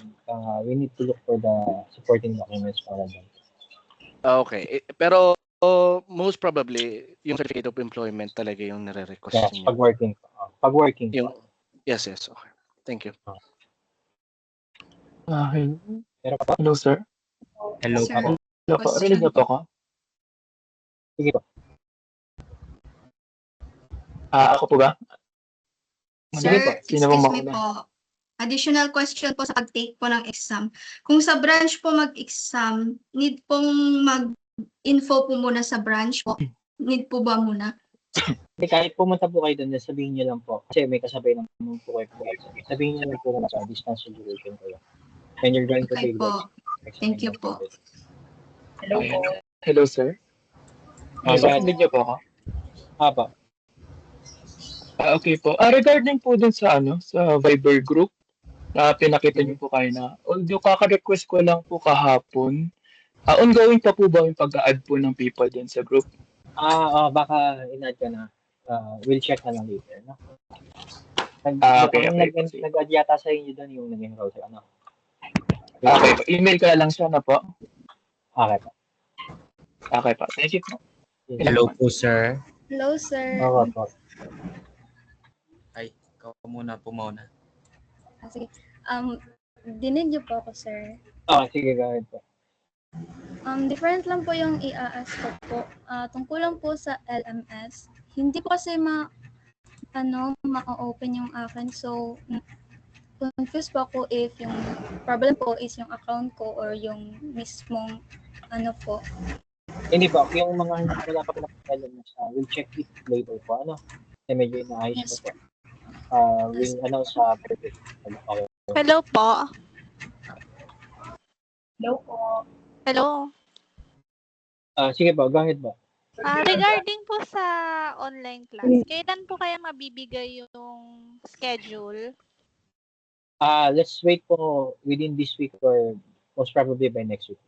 we need to look for the supporting documents para doon. Okay. Pero most probably, yung certificate of employment talaga yung nare-request Yes, niyo. pag working. Pag working. Yung, yes. Okay. Thank you. Hello. Pero pa, Hello, sir. hello Sir, pa po. Hello po. Rinig niyo po ako? Sige po. Ako po ba? Sige po. sir, Sino bang excuse me mauna? po. Additional question po sa pag-take po ng exam. Kung sa branch po mag-exam, need pong mag-info po muna sa branch po. Need po ba muna? Hindi, kahit pumunta po kayo doon, sabihin niyo lang po. Kasi may kasabay naman po kayo po. Sabihin niyo lang po na sa distance duration kayo. And you're going to Okay be po. Thank you po. Hello, sir. Rinig niyo po ako? Apa. Okay po. Regarding po dun sa sa Viber group na pinakita niyo po kayo na, although kaka-request ko lang po kahapon, ongoing pa po ba yung pag-add po ng people dun sa group? Baka in-add ka na. We'll check na lang later, no? Okay. Nag-add yata sa inyo doon yung nag-enroll sa ano. Okay po. Email ko na lang siya na po. Okay po. Okay po. Thank you po. Hello po, sir. Hello, sir. Oo po. Ay, ikaw muna po muna. Sige. Dinig niyo po ako, sir. Okay, sige, go ahead po. Different lang po yung i-ask ko po. Tungkol lang po sa LMS. Hindi po kasi ma-open yung akin. So, confused po ako if yung problem po is yung account ko or yung mismong po. Hindi po, yung mga wala pa pinapakailan na siya, we'll check it later po, ano? Kasi medyo inaayos ko po. We'll announce sa project. Okay. Hello po. Hello po. Hello. Sige po, go ahead po. Regarding po sa online class, kailan po kaya mabibigay yung schedule? Let's wait po within this week or most probably by next week.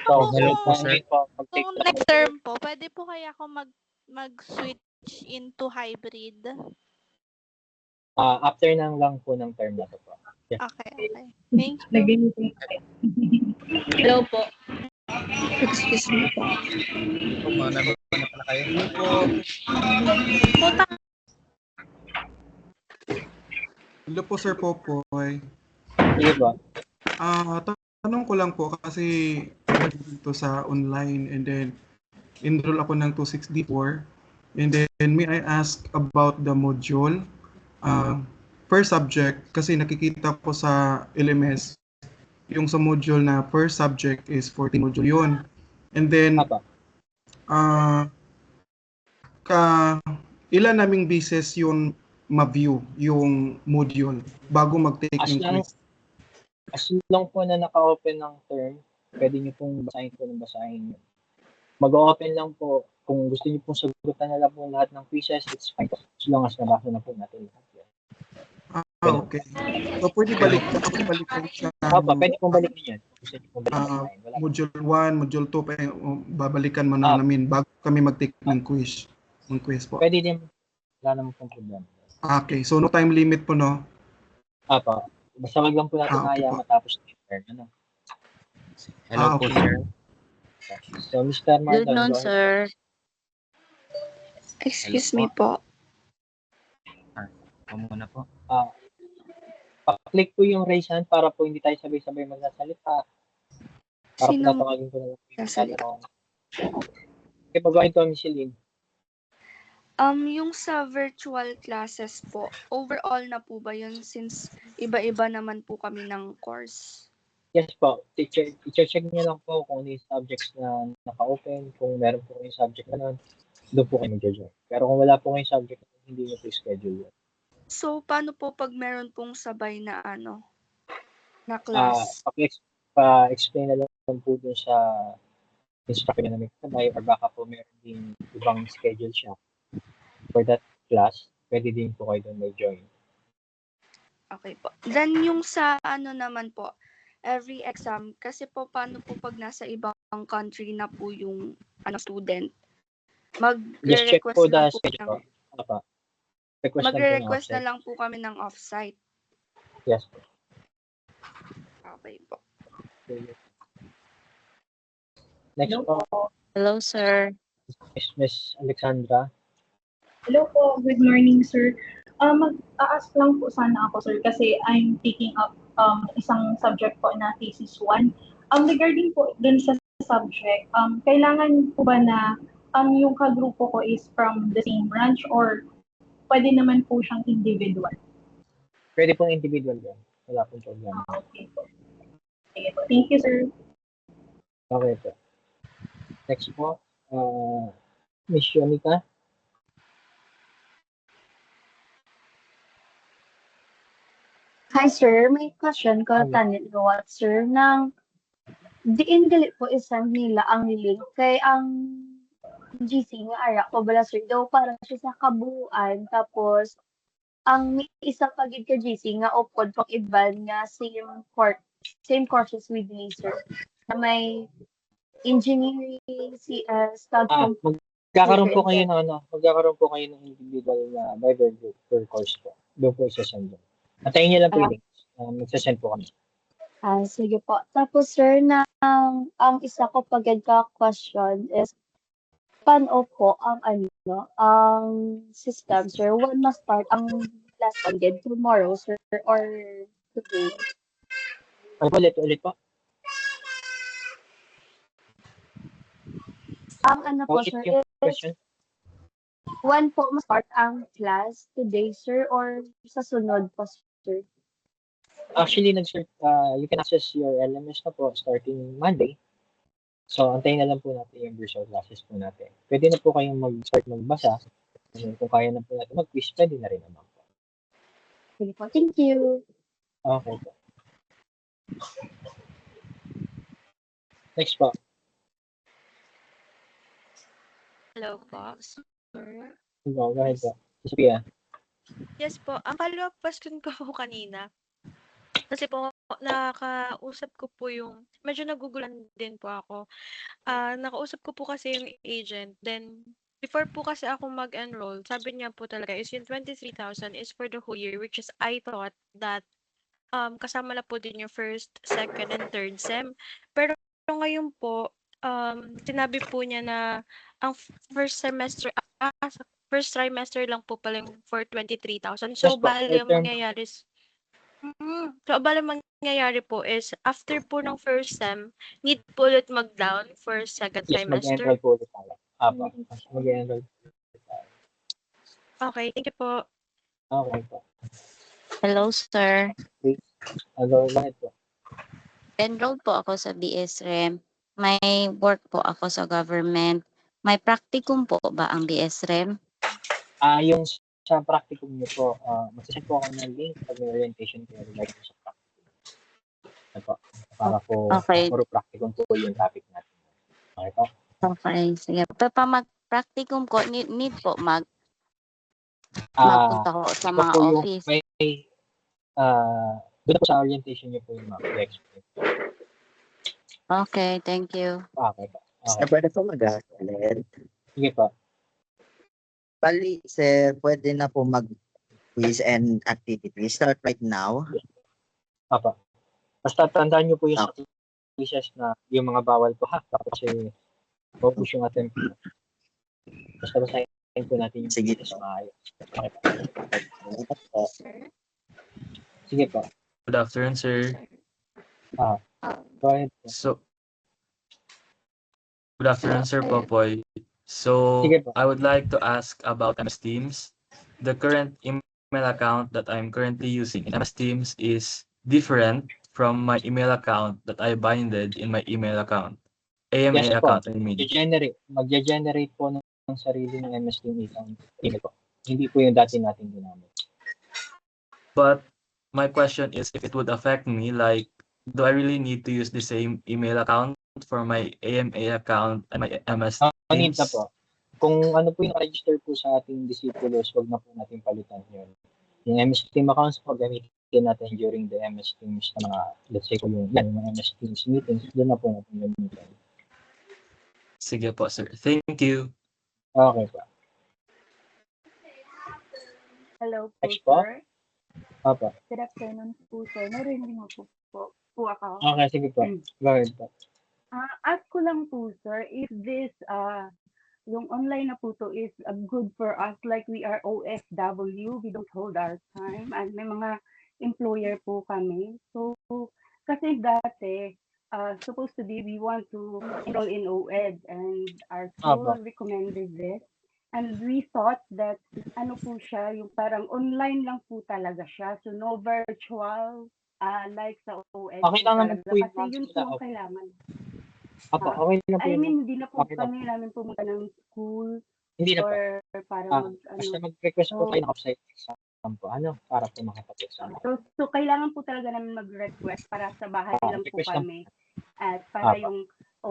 So, Hello po, sir. Kung next term po, pwede po kaya ako mag-switch into hybrid? After lang po ng term na to po. Yeah. Okay. Thank you. Hello po. Excuse me po. Kumana na pala kayo. Hello po. Hello po, Sir Popoy. Sige ba? Tanong ko lang po kasi dito sa online and then enroll ako ng 264 and then may I ask about the module per subject kasi nakikita ko sa LMS yung sa module na per subject is 40 module yun. And then ilan naming beses yun ma-view yung module bago mag-take ng quiz. As long po na naka-open ng term, pwede niyo pong basahin. Mag-open lang po. Kung gusto niyo pong sagutan na lang po lahat ng quizzes, it's fine. As long as nabasa na po natin lahat. Okay. So, pwede balikan siya. Pwede pong balikan yan. Gusto niyo pong balikan. Module 1, module 2, babalikan mo na namin bago kami mag-take ng quiz. Ng quiz po. Pwede din. Wala naman pong problema. Okay. So, no time limit po, no? Basta wag lang po natin matapos yung term. Ano? Hello po, sir. So, Mr. Marlon. Good noon, sir. Excuse me po. Muna po. Pa-click po yung raise hand para po hindi tayo sabay-sabay magsasalita. Para po natawagin ko na lang. Okay, pag-gawain ko, Miss Celine. Yung sa virtual classes po, overall na po ba yun since iba-iba naman po kami ng course? Yes po. I-check niyo lang po kung ano yung subjects na naka-open. Kung meron po yung subject na nun, doon po kayo mag-join. Pero kung wala po yung subject, hindi niyo po schedule yun. So, paano po pag meron pong sabay na na class? Pa-explain na lang po dun sa instructor na may kasabay or baka po meron din ibang schedule siya. For that class, pwede din po kayo doon may join. Okay po. Then yung sa naman po, every exam? Kasi po, paano po pag nasa ibang country na po yung student? Just check Magre-request po lang the po schedule po. Apa. Request lang po ng magre-request na offsite. lang po kami ng offsite. Yes po. Okay po. Next po, Hello, sir. Miss Alexandra. Hello po, good morning sir. Mag-a-ask lang po sana ako sir kasi I'm taking up isang subject po na thesis 1. Regarding po dun sa subject, kailangan po ba na yung kagrupo ko is from the same branch or pwede naman po siyang individual? Pwede pong individual yan. Wala pong problema. Okay po. Sige po. Thank you sir. Okay po. Next po, Miss Yonica. Hi sir, may question ko tanit what sir nang diin dili po isang nila ang link kay ang GC nga ara ko bala sir daw para siya sa kabuuan tapos ang may isa pa gid ka GC nga upod pang iban nga same courses with me sir na may engineering CS Magkakaroon po kayo ng magkakaroon po kayo ng individual na Viber group per course po. Doon po isa-send. Antayin niyo lang po yung links. Magsasend po kami. Sige po. Tapos sir, ang isa ko pagad ka question is, paano po ang ang system, sir? When must start ang lesson din? Tomorrow, sir, or today? Ulit po. Ang po, sir, Yung is, question. when po ma-start ang class? Today, sir, or sa sunod po, sir? Actually, you can access your LMS na po starting Monday. So, antayin na lang po natin yung virtual classes po natin. Pwede na po kayong mag-start magbasa. Kung kaya na po natin mag-quiz, pwede na rin naman po. Sige po, thank you. Okay po. Next po. Hello po, sir. Go ahead po. Sophia. Yes po. Ang follow-up question ko po kanina. Kasi po, nakausap ko po medyo nagugulan din po ako. Nakausap ko po kasi yung agent. Then, before po kasi ako mag-enroll, sabi niya po talaga is yung 23,000 is for the whole year, which is I thought that kasama na po din yung first, second, and third sem. Pero ngayon po, sinabi po niya na ang first trimester lang po pala yung for 23,000. So, Yes po, bale ang mangyayari po is after po ng first sem, need po ulit mag-down for second Yes, trimester. mag-enroll po ulit tayo. Apo. Mag-enroll. Okay, thank you po. Okay po. Hello, sir. Go ahead po. Enrolled po ako sa BSREM. May work po ako sa government. May practicum po ba ang BSREM? Yung sa practicum niyo po, magsasend po ako ng link pag may orientation kayo related sa practicum. Ano po? Para po, puro practicum po yung topic natin. Okay po? Okay, sige. Pa mag-practicum ko, need po magpunta ko sa mga office. Doon po sa orientation niyo po yung explain. Okay, thank you. Okay po. Sir, pwede po mag-ulit. Sige po. Bali, sir, pwede na po mag-quiz and activity. Start right now. Apa. Basta tandaan niyo po yung quizzes na yung mga bawal po ha. Kasi focus yung attempt. Basta basahin po natin yung quizzes maayos. Okay po. Sige po. Good afternoon, sir. Go ahead. Good afternoon, Sir Popoy. So, I would like to ask about MS Teams. The current email account that I'm currently using in MS Teams is different from my email account that I binded in my email account. AMA Yes po. account, I mean. Mag-generate po ng sariling MS Teams email po. Hindi po yung dati natin ginamit. But my question is if it would affect me, like, do I really need to use the same email account for my AMA account and my MS Teams? Need na po. Kung ano po yung register po sa ating disciples, wag na po natin palitan yun. Yung MS Team accounts po, gamitin gagamitin natin during the MS Teams na mga, let's say kung yung mga MS Teams meetings, doon na po natin gamitin. Sige po, sir. Thank you. Okay po. Hello po, Next po. sir. Opo. Good afternoon po, sir. Narinig mo po ako. Okay, sige po. Go ahead po. Ask ko lang po, sir, if this, yung online na po to is good for us, like we are OFW, we don't hold our time, and may mga employer po kami. So, kasi dati, supposed to be, we want to enroll in OED, and our school Opo. recommended this. And we thought that, ano po siya, yung parang online lang po talaga siya. So, no virtual, like sa OED Okay po lang naman talaga. po yung Kasi yun po ang Opo. kailangan. Opo, okay lang po I yun. mean, hindi na po Okay lang. kami namin pumunta ng school Hindi na po. or para Basta mag-request po So, kayo ng offsite exam po. Para po makapag-exam. so kailangan po talaga namin mag-request para sa bahay lang po Request lang. kami. At para Apo. yung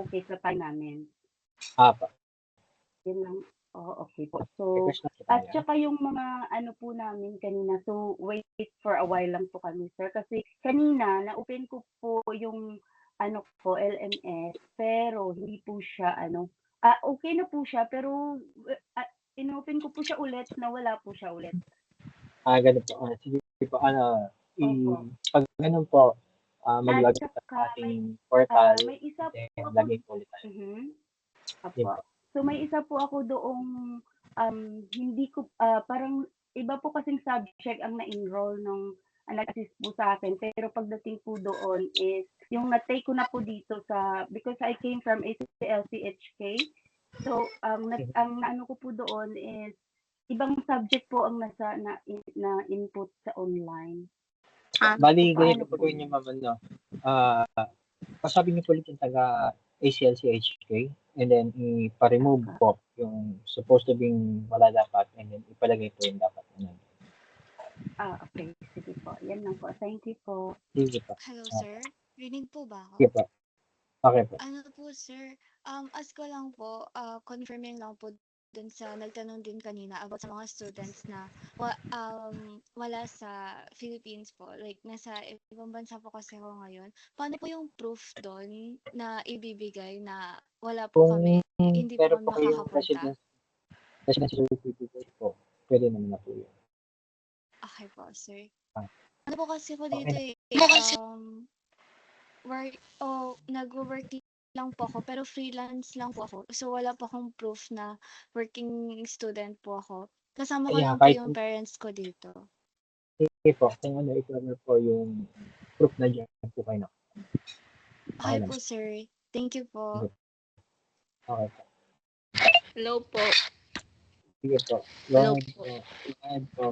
okay sa time namin. Apo. Yun lang. Oh, okay po. So, Request lang po at tayo. saka yung mga ano po namin kanina, so wait for a while lang po kami, sir. Kasi kanina, na-open ko po yung ano ko, LMS, pero hindi po siya okay na po siya, pero inopen ko po siya ulit na wala po siya ulit. Ganun po. Sige po, Opo. pag ganun po, At mag-log in sa saka ating portal, may isa po then ako. login po ulit tayo. Yun Apo. po. So may isa po ako doong hindi ko parang iba po kasing subject ang na-enroll nung nag-assist po sa akin, pero pagdating po doon is yung na-take ko na po dito because I came from ACLCHK. So ang ano ko po doon is ibang subject po ang nasa na input sa online. Bali, Paano ganito po gawin niyo, ma'am, pasabi niyo po ulit yung taga ACLCHK, and then ipa-remove po yung supposed to being wala dapat, and then ipalagay po yung dapat. Okay. Sige po. Yan lang po. Thank you po. Sige po. Hello, sir. Rinig po ba ako? Sige po. Okay po. Ano po, sir? Ask ko lang po, confirming lang po dun sa nagtanong din kanina about sa mga students na wala sa Philippines po. Like, nasa ibang bansa po kasi ako ngayon. Paano po yung proof doon na ibibigay na wala po kami, hindi po Pero kami po kayong makakapunta? residency certificate po, pwede naman na po yun. Okay po, sir. Ah. Ano po kasi po Okay dito nag-work lang po ako, pero freelance lang po ako. So, wala po akong proof na working student po ako. Kasama ko lang po kahit yung parents ko dito. sige po, kung i-cover po yung proof na dyan po kayo na. Okay lang. po, sir. Thank you po. Okay po. Hello po. Sige po. Hello Go ahead po. po. Go ahead po.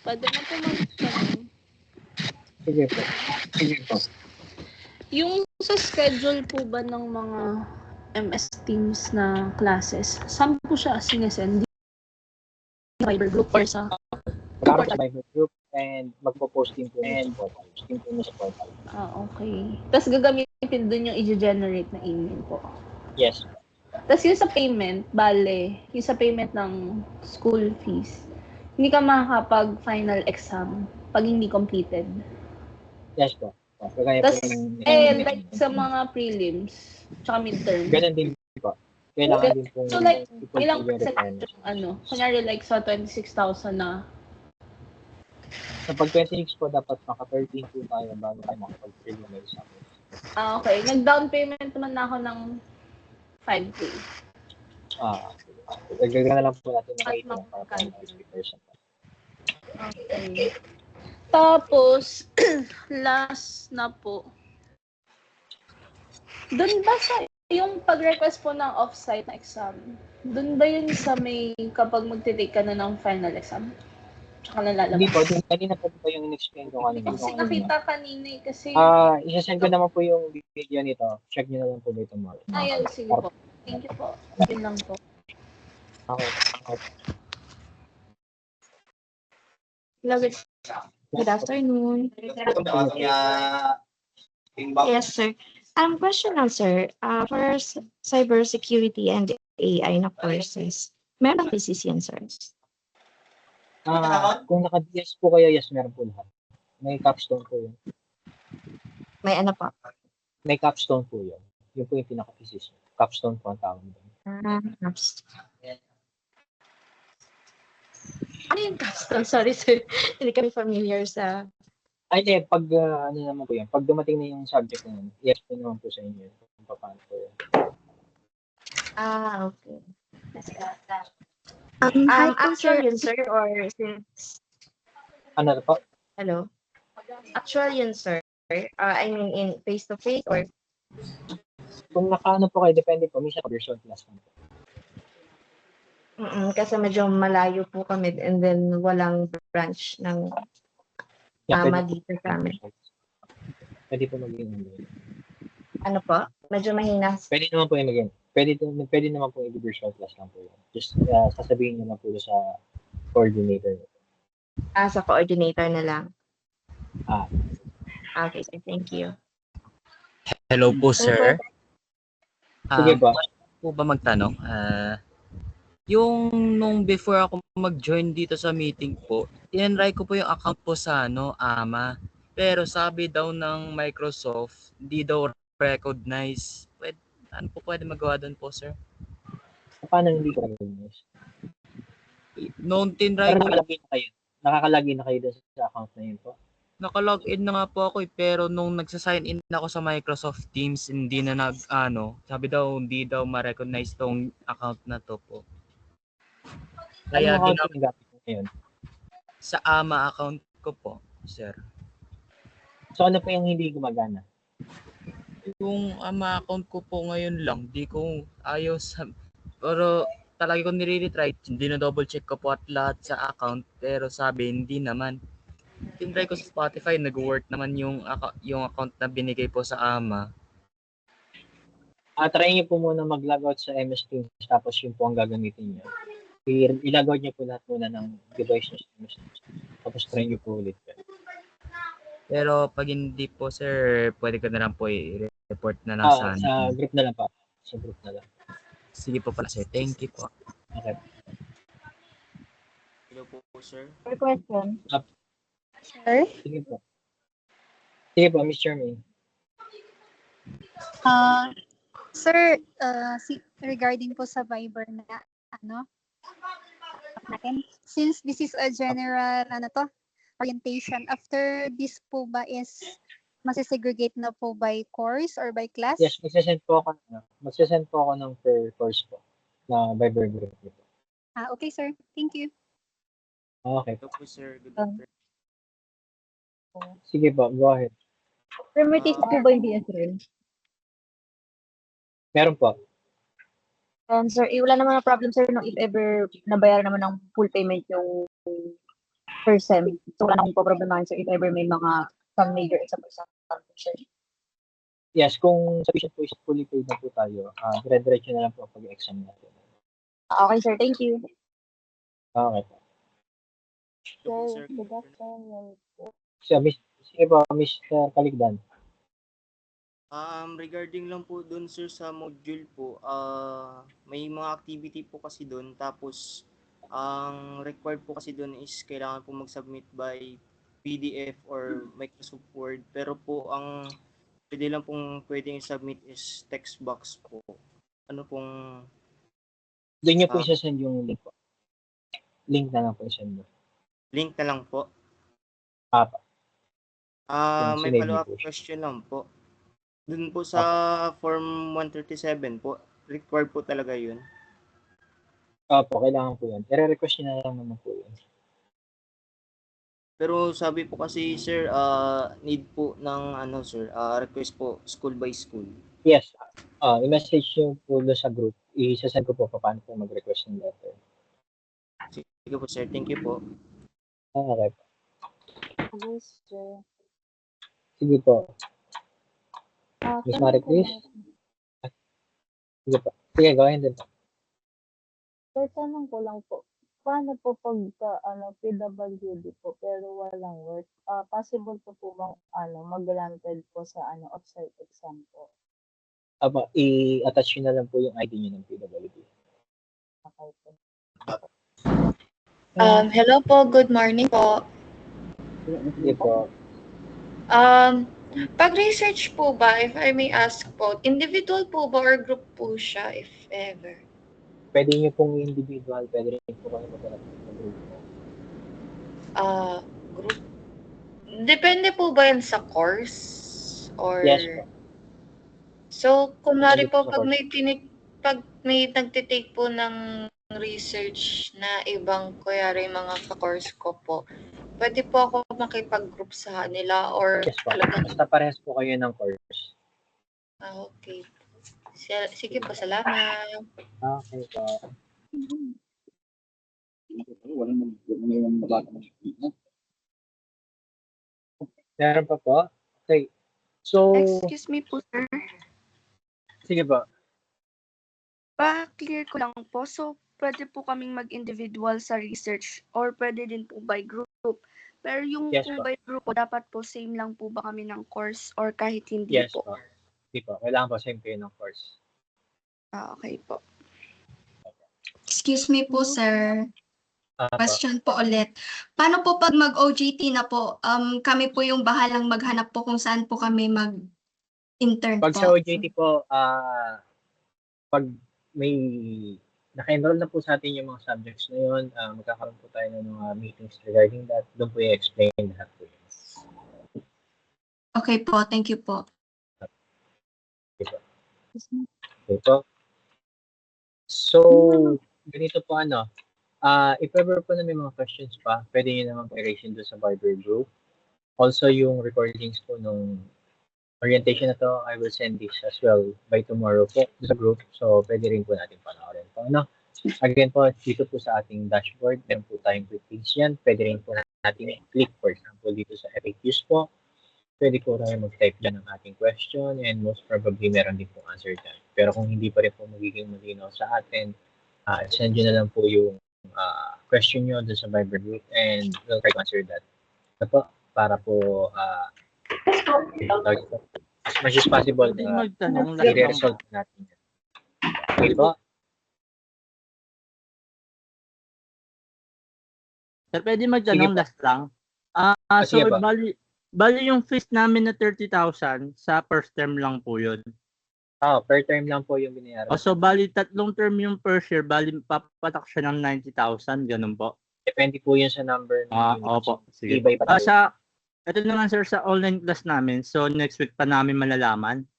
Pwede na po magtanong. Sige po. Sige po. Yung sa schedule po ba ng mga MS Teams na classes, saan po siya sinesend? Viber group or sa Para sa Viber group, and magpo-posting po sa portal. Posting po sa portal. okay. Tapos gagamitin dun yung i-generate na email po. Yes. Tapos yung sa payment, yung sa payment ng school fees, hindi ka makakapag-final exam pag hindi completed. Yes po. Kagaya po Tapos, like sa mga prelims, tsaka midterm. Ganun din po. Kailangan din po. So like, i-fulfill ilang yung percent requirements. kunyari like sa 26,000 na, Sa pag 26 po, dapat maka-13 po tayo bago tayo makapag-fill yung exam. okay. Nag-down payment naman na ako ng 5K. Dagdagan na lang po natin ng 8 ng para 50%. Okay. Tapos, last na po. Doon ba sa yung pag-request po ng off-site na exam, doon ba yun sa may kapag magtitake ka na ng final exam? Tsaka nalalabas? Hindi po, kanina po ba yung in-explain ko kanina? Kasi nakita kanina kasi... Isa-send ko naman po yung video nito. Check nyo na lang po dito tomorrow. Ayun, sige po. Thank you po. Yun lang po. Okay. Hello, good afternoon. Yes, sir. Question lang, sir. For cybersecurity and AI na courses, meron thesis yan, sir? Kung naka-DS po kayo, yes, meron po lahat. May capstone po yun. May ano po? May capstone po yun. Yun po yung pinaka-thesis. Capstone po ang tawag doon. Ano yung capstone? Sorry, sir. Hindi kami familiar sa... Ay, hindi. Pag, ano naman po yun, pag dumating na yung subject na yun, i-explain naman po sa inyo kung paano po yun. Okay. Hi po, Actual sir. yun, sir, or since... Ano na po? Hello? Actual yun, sir. I mean, in face-to-face or... Kung nakaano po kayo, depende po. Minsan virtual class po. Kasi medyo malayo po kami and then walang branch ng AMA dito sa amin. Pwede po maging Ano po? Medyo mahina. Pwede naman po yung maging. Pwede naman po yung virtual class lang po yun. Just sasabihin nyo na po sa coordinator. Sa coordinator na lang. Okay, sir. Thank you. Hello po, sir. Sige po. Pwede po ba magtanong? Yung nung before ako mag-join dito sa meeting po, tinry ko po yung account po sa AMA. Pero sabi daw ng Microsoft, hindi daw recognize. Ano po pwede magawa doon po, sir? Paano hindi ko recognize? Noong tinry ko, Nakakalagin na kayo doon sa account na yun po? nakalogin na nga po ako pero nung nagsasign in ako sa Microsoft Teams, hindi na sabi daw hindi daw ma-recognize tong account na to po. Kaya Ano account yung gamit mo ngayon? Sa AMA account ko po, sir. So ano po yung hindi gumagana? Yung AMA account ko po ngayon lang, di ko ayos. Pero talaga ko nire-retry, hindi na double check ko po at lahat sa account, pero sabi hindi naman. Tinry ko sa Spotify, nag-work naman yung account na binigay po sa AMA. Try niyo po muna mag-logout sa MS Teams, tapos yun po ang gagamitin niyo. I-logout niyo po lahat muna ng device niyo sa MS Teams. Tapos try niyo po ulit. Pero pag hindi po, sir, pwede ko na lang po i-report na lang sa group na lang po. Sa group na lang. Sige po pala, sir. Thank you po. Okay. Hello po, sir. For question. Sir? Sige po. Sige po, Ms. Charmaine. Sir, regarding po sa Viber na natin, since this is a general orientation, after this po ba is masisegregate na po by course or by class? Yes, magsasend po ako ng per course po na Viber group niyo po. Okay, sir. Thank you. Okay. Hello po, sir. Good afternoon. Sige po, go ahead. Sir, may thesis po ba yung BSREL? Meron po. And sir, wala naman na problem sir no if ever nabayaran naman ng full payment yung first sem. So wala namang po-problemahin sir if ever may mga some major exam or something sir. Yes, kung sufficient po is fully paid na po tayo, dire-diretso na lang po pag-exam natin. Okay sir, thank you. Okay po. Sir, good afternoon po. Sige po, Mr. Kaligdan. Regarding lang po doon sir sa module po, may mga activity po kasi doon, tapos ang required po kasi doon is kailangan po mag-submit by PDF or Microsoft Word, pero po ang pwede lang pong pwedeng submit is text box po. Ano pong Doon niyo po isa-send yung link po. Link na lang po isa-send mo. link na lang po? May follow-up question lang po. Doon po sa Form 137 po, required po talaga yun? Opo, kailangan po yun. I-request na lang naman po yun. Pero sabi po kasi sir, need po ng request po school by school. Yes. I-message nyo po doon sa group. I-send ko po paano po mag-request ng letter. Sige po sir, thank you po. Okay. Yes, sir. Sige po. Miss Marie, please. Sige po. Sige, go ahead din po. Sir, tanong ko lang po. Paano po pagka PWD po pero walang work? Possible po bang mag-granted po sa off-site exam po? I-attach nyo na lang po yung ID nyo ng PWD. Okay po. Hello po, good morning po. Sige po. Pag research po ba, if I may ask po, individual po ba or group po siya, if ever? Pwede niyo pong individual, pwede rin po kayo maghanap ng group. Group. Depende po ba yan sa course? Or... Yes po. So, kunwari Depende po po, sa pag course. pag may nagtitake po ng research na ibang, kuyari mga ka-course ko po, pwede po ako makipag-group sa kanila or Yes po. talagang... Basta parehas po kayo ng course. Okay. Sige po, salamat. Okay po. Meron pa po? Okay. So, Excuse me po, sir. sige po. Pa-clear ko lang po. So, pwede po kaming mag-individual sa research or pwede din po by group. Pero yung Yes kung po. by group po, dapat po same lang po ba kami ng course or kahit hindi Yes po? po. Hindi po. Kailangan po same kayo ng course. Okay po. Excuse me po, sir. Po. Question po ulit. Paano po pag mag-OJT na po? Kami po yung bahalang maghanap po kung saan po kami mag-intern Pag sa po. OJT po, pag may naka-enroll na po sa atin yung mga subjects na yun, magkakaroon po tayo ng mga meetings regarding that. Doon po i-explain lahat po yun. Okay po, thank you po. Okay po. Okay po. So, ganito po if ever po na may mga questions pa, pwede nyo naman i-raise doon sa Viber group. Also, yung recordings po nung orientation na to, I will send this as well by tomorrow po sa group. So, pwede rin po natin panoorin po. Again po, dito po sa ating dashboard, meron po tayong quick links yan. Pwede rin po natin click, for example, dito sa FAQs po. Pwede po tayo mag-type dyan ng ating question and most probably meron din po answer dyan. Pero kung hindi pa rin po magiging malinaw sa atin, send nyo na lang po yung question nyo dun sa Viber group and we'll try to answer that. Para po as much as possible, i-resolve natin. Okay po? Sir, pwede magtanong last lang. So, sige ba? bali yung fees namin na 30,000 sa first term lang po yun. Per term lang po yung binayaran. So, bali tatlong term yung first year, bali papatak siya ng 90,000, ganun po. Depende po yun sa number ng units. Opo, sige. Iba-iba tayo. Ito naman sir, sa online class namin, so next week pa namin malalaman.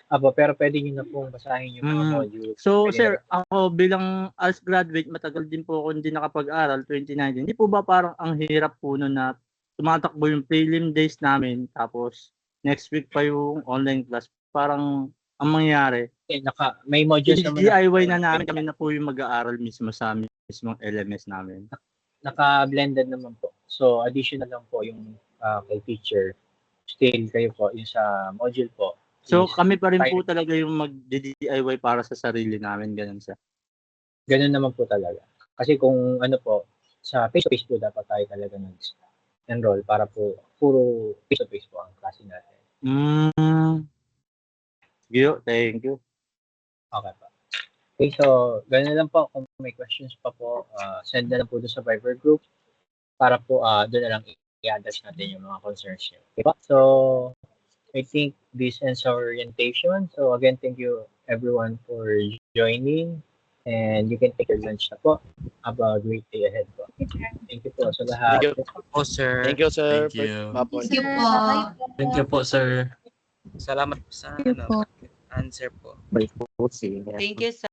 Pero pwede nyo na pong basahin yung mga modules. So Pwede sir, ako bilang as graduate, matagal din po ako hindi nakapag-aral, 2019. Hindi po ba parang ang hirap po nun na tumatakbo yung prelim days namin, tapos next week pa yung online class? Parang ang mangyari, may modules naman DIY na namin, kami na po yung mag-aaral mismo sa mismong LMS namin. Naka-blended naman po. So, additional lang po yung kay teacher. Still kayo po, yung sa module po. So, kami pa rin po talaga yung mag-DIY para sa sarili namin, ganun siya. Ganun naman po talaga. Kasi kung sa face-to-face po dapat tayo talaga nag-enroll para po puro face-to-face po ang klase natin. Thank you. Okay pa. Okay, so ganun lang po. Kung may questions pa po, send na lang po doon sa Viber group para po doon na lang i-address natin yung mga concerns niyo. Okay po? So, I think this ends our orientation. So again, thank you everyone for joining and you can take your lunch na po. Have a great day ahead po. Thank you po sa lahat. Thank you po, sir. Thank you, sir. Thank you. Thank you po. Thank you po, sir. Salamat po sa answer po. By posting. Thank you,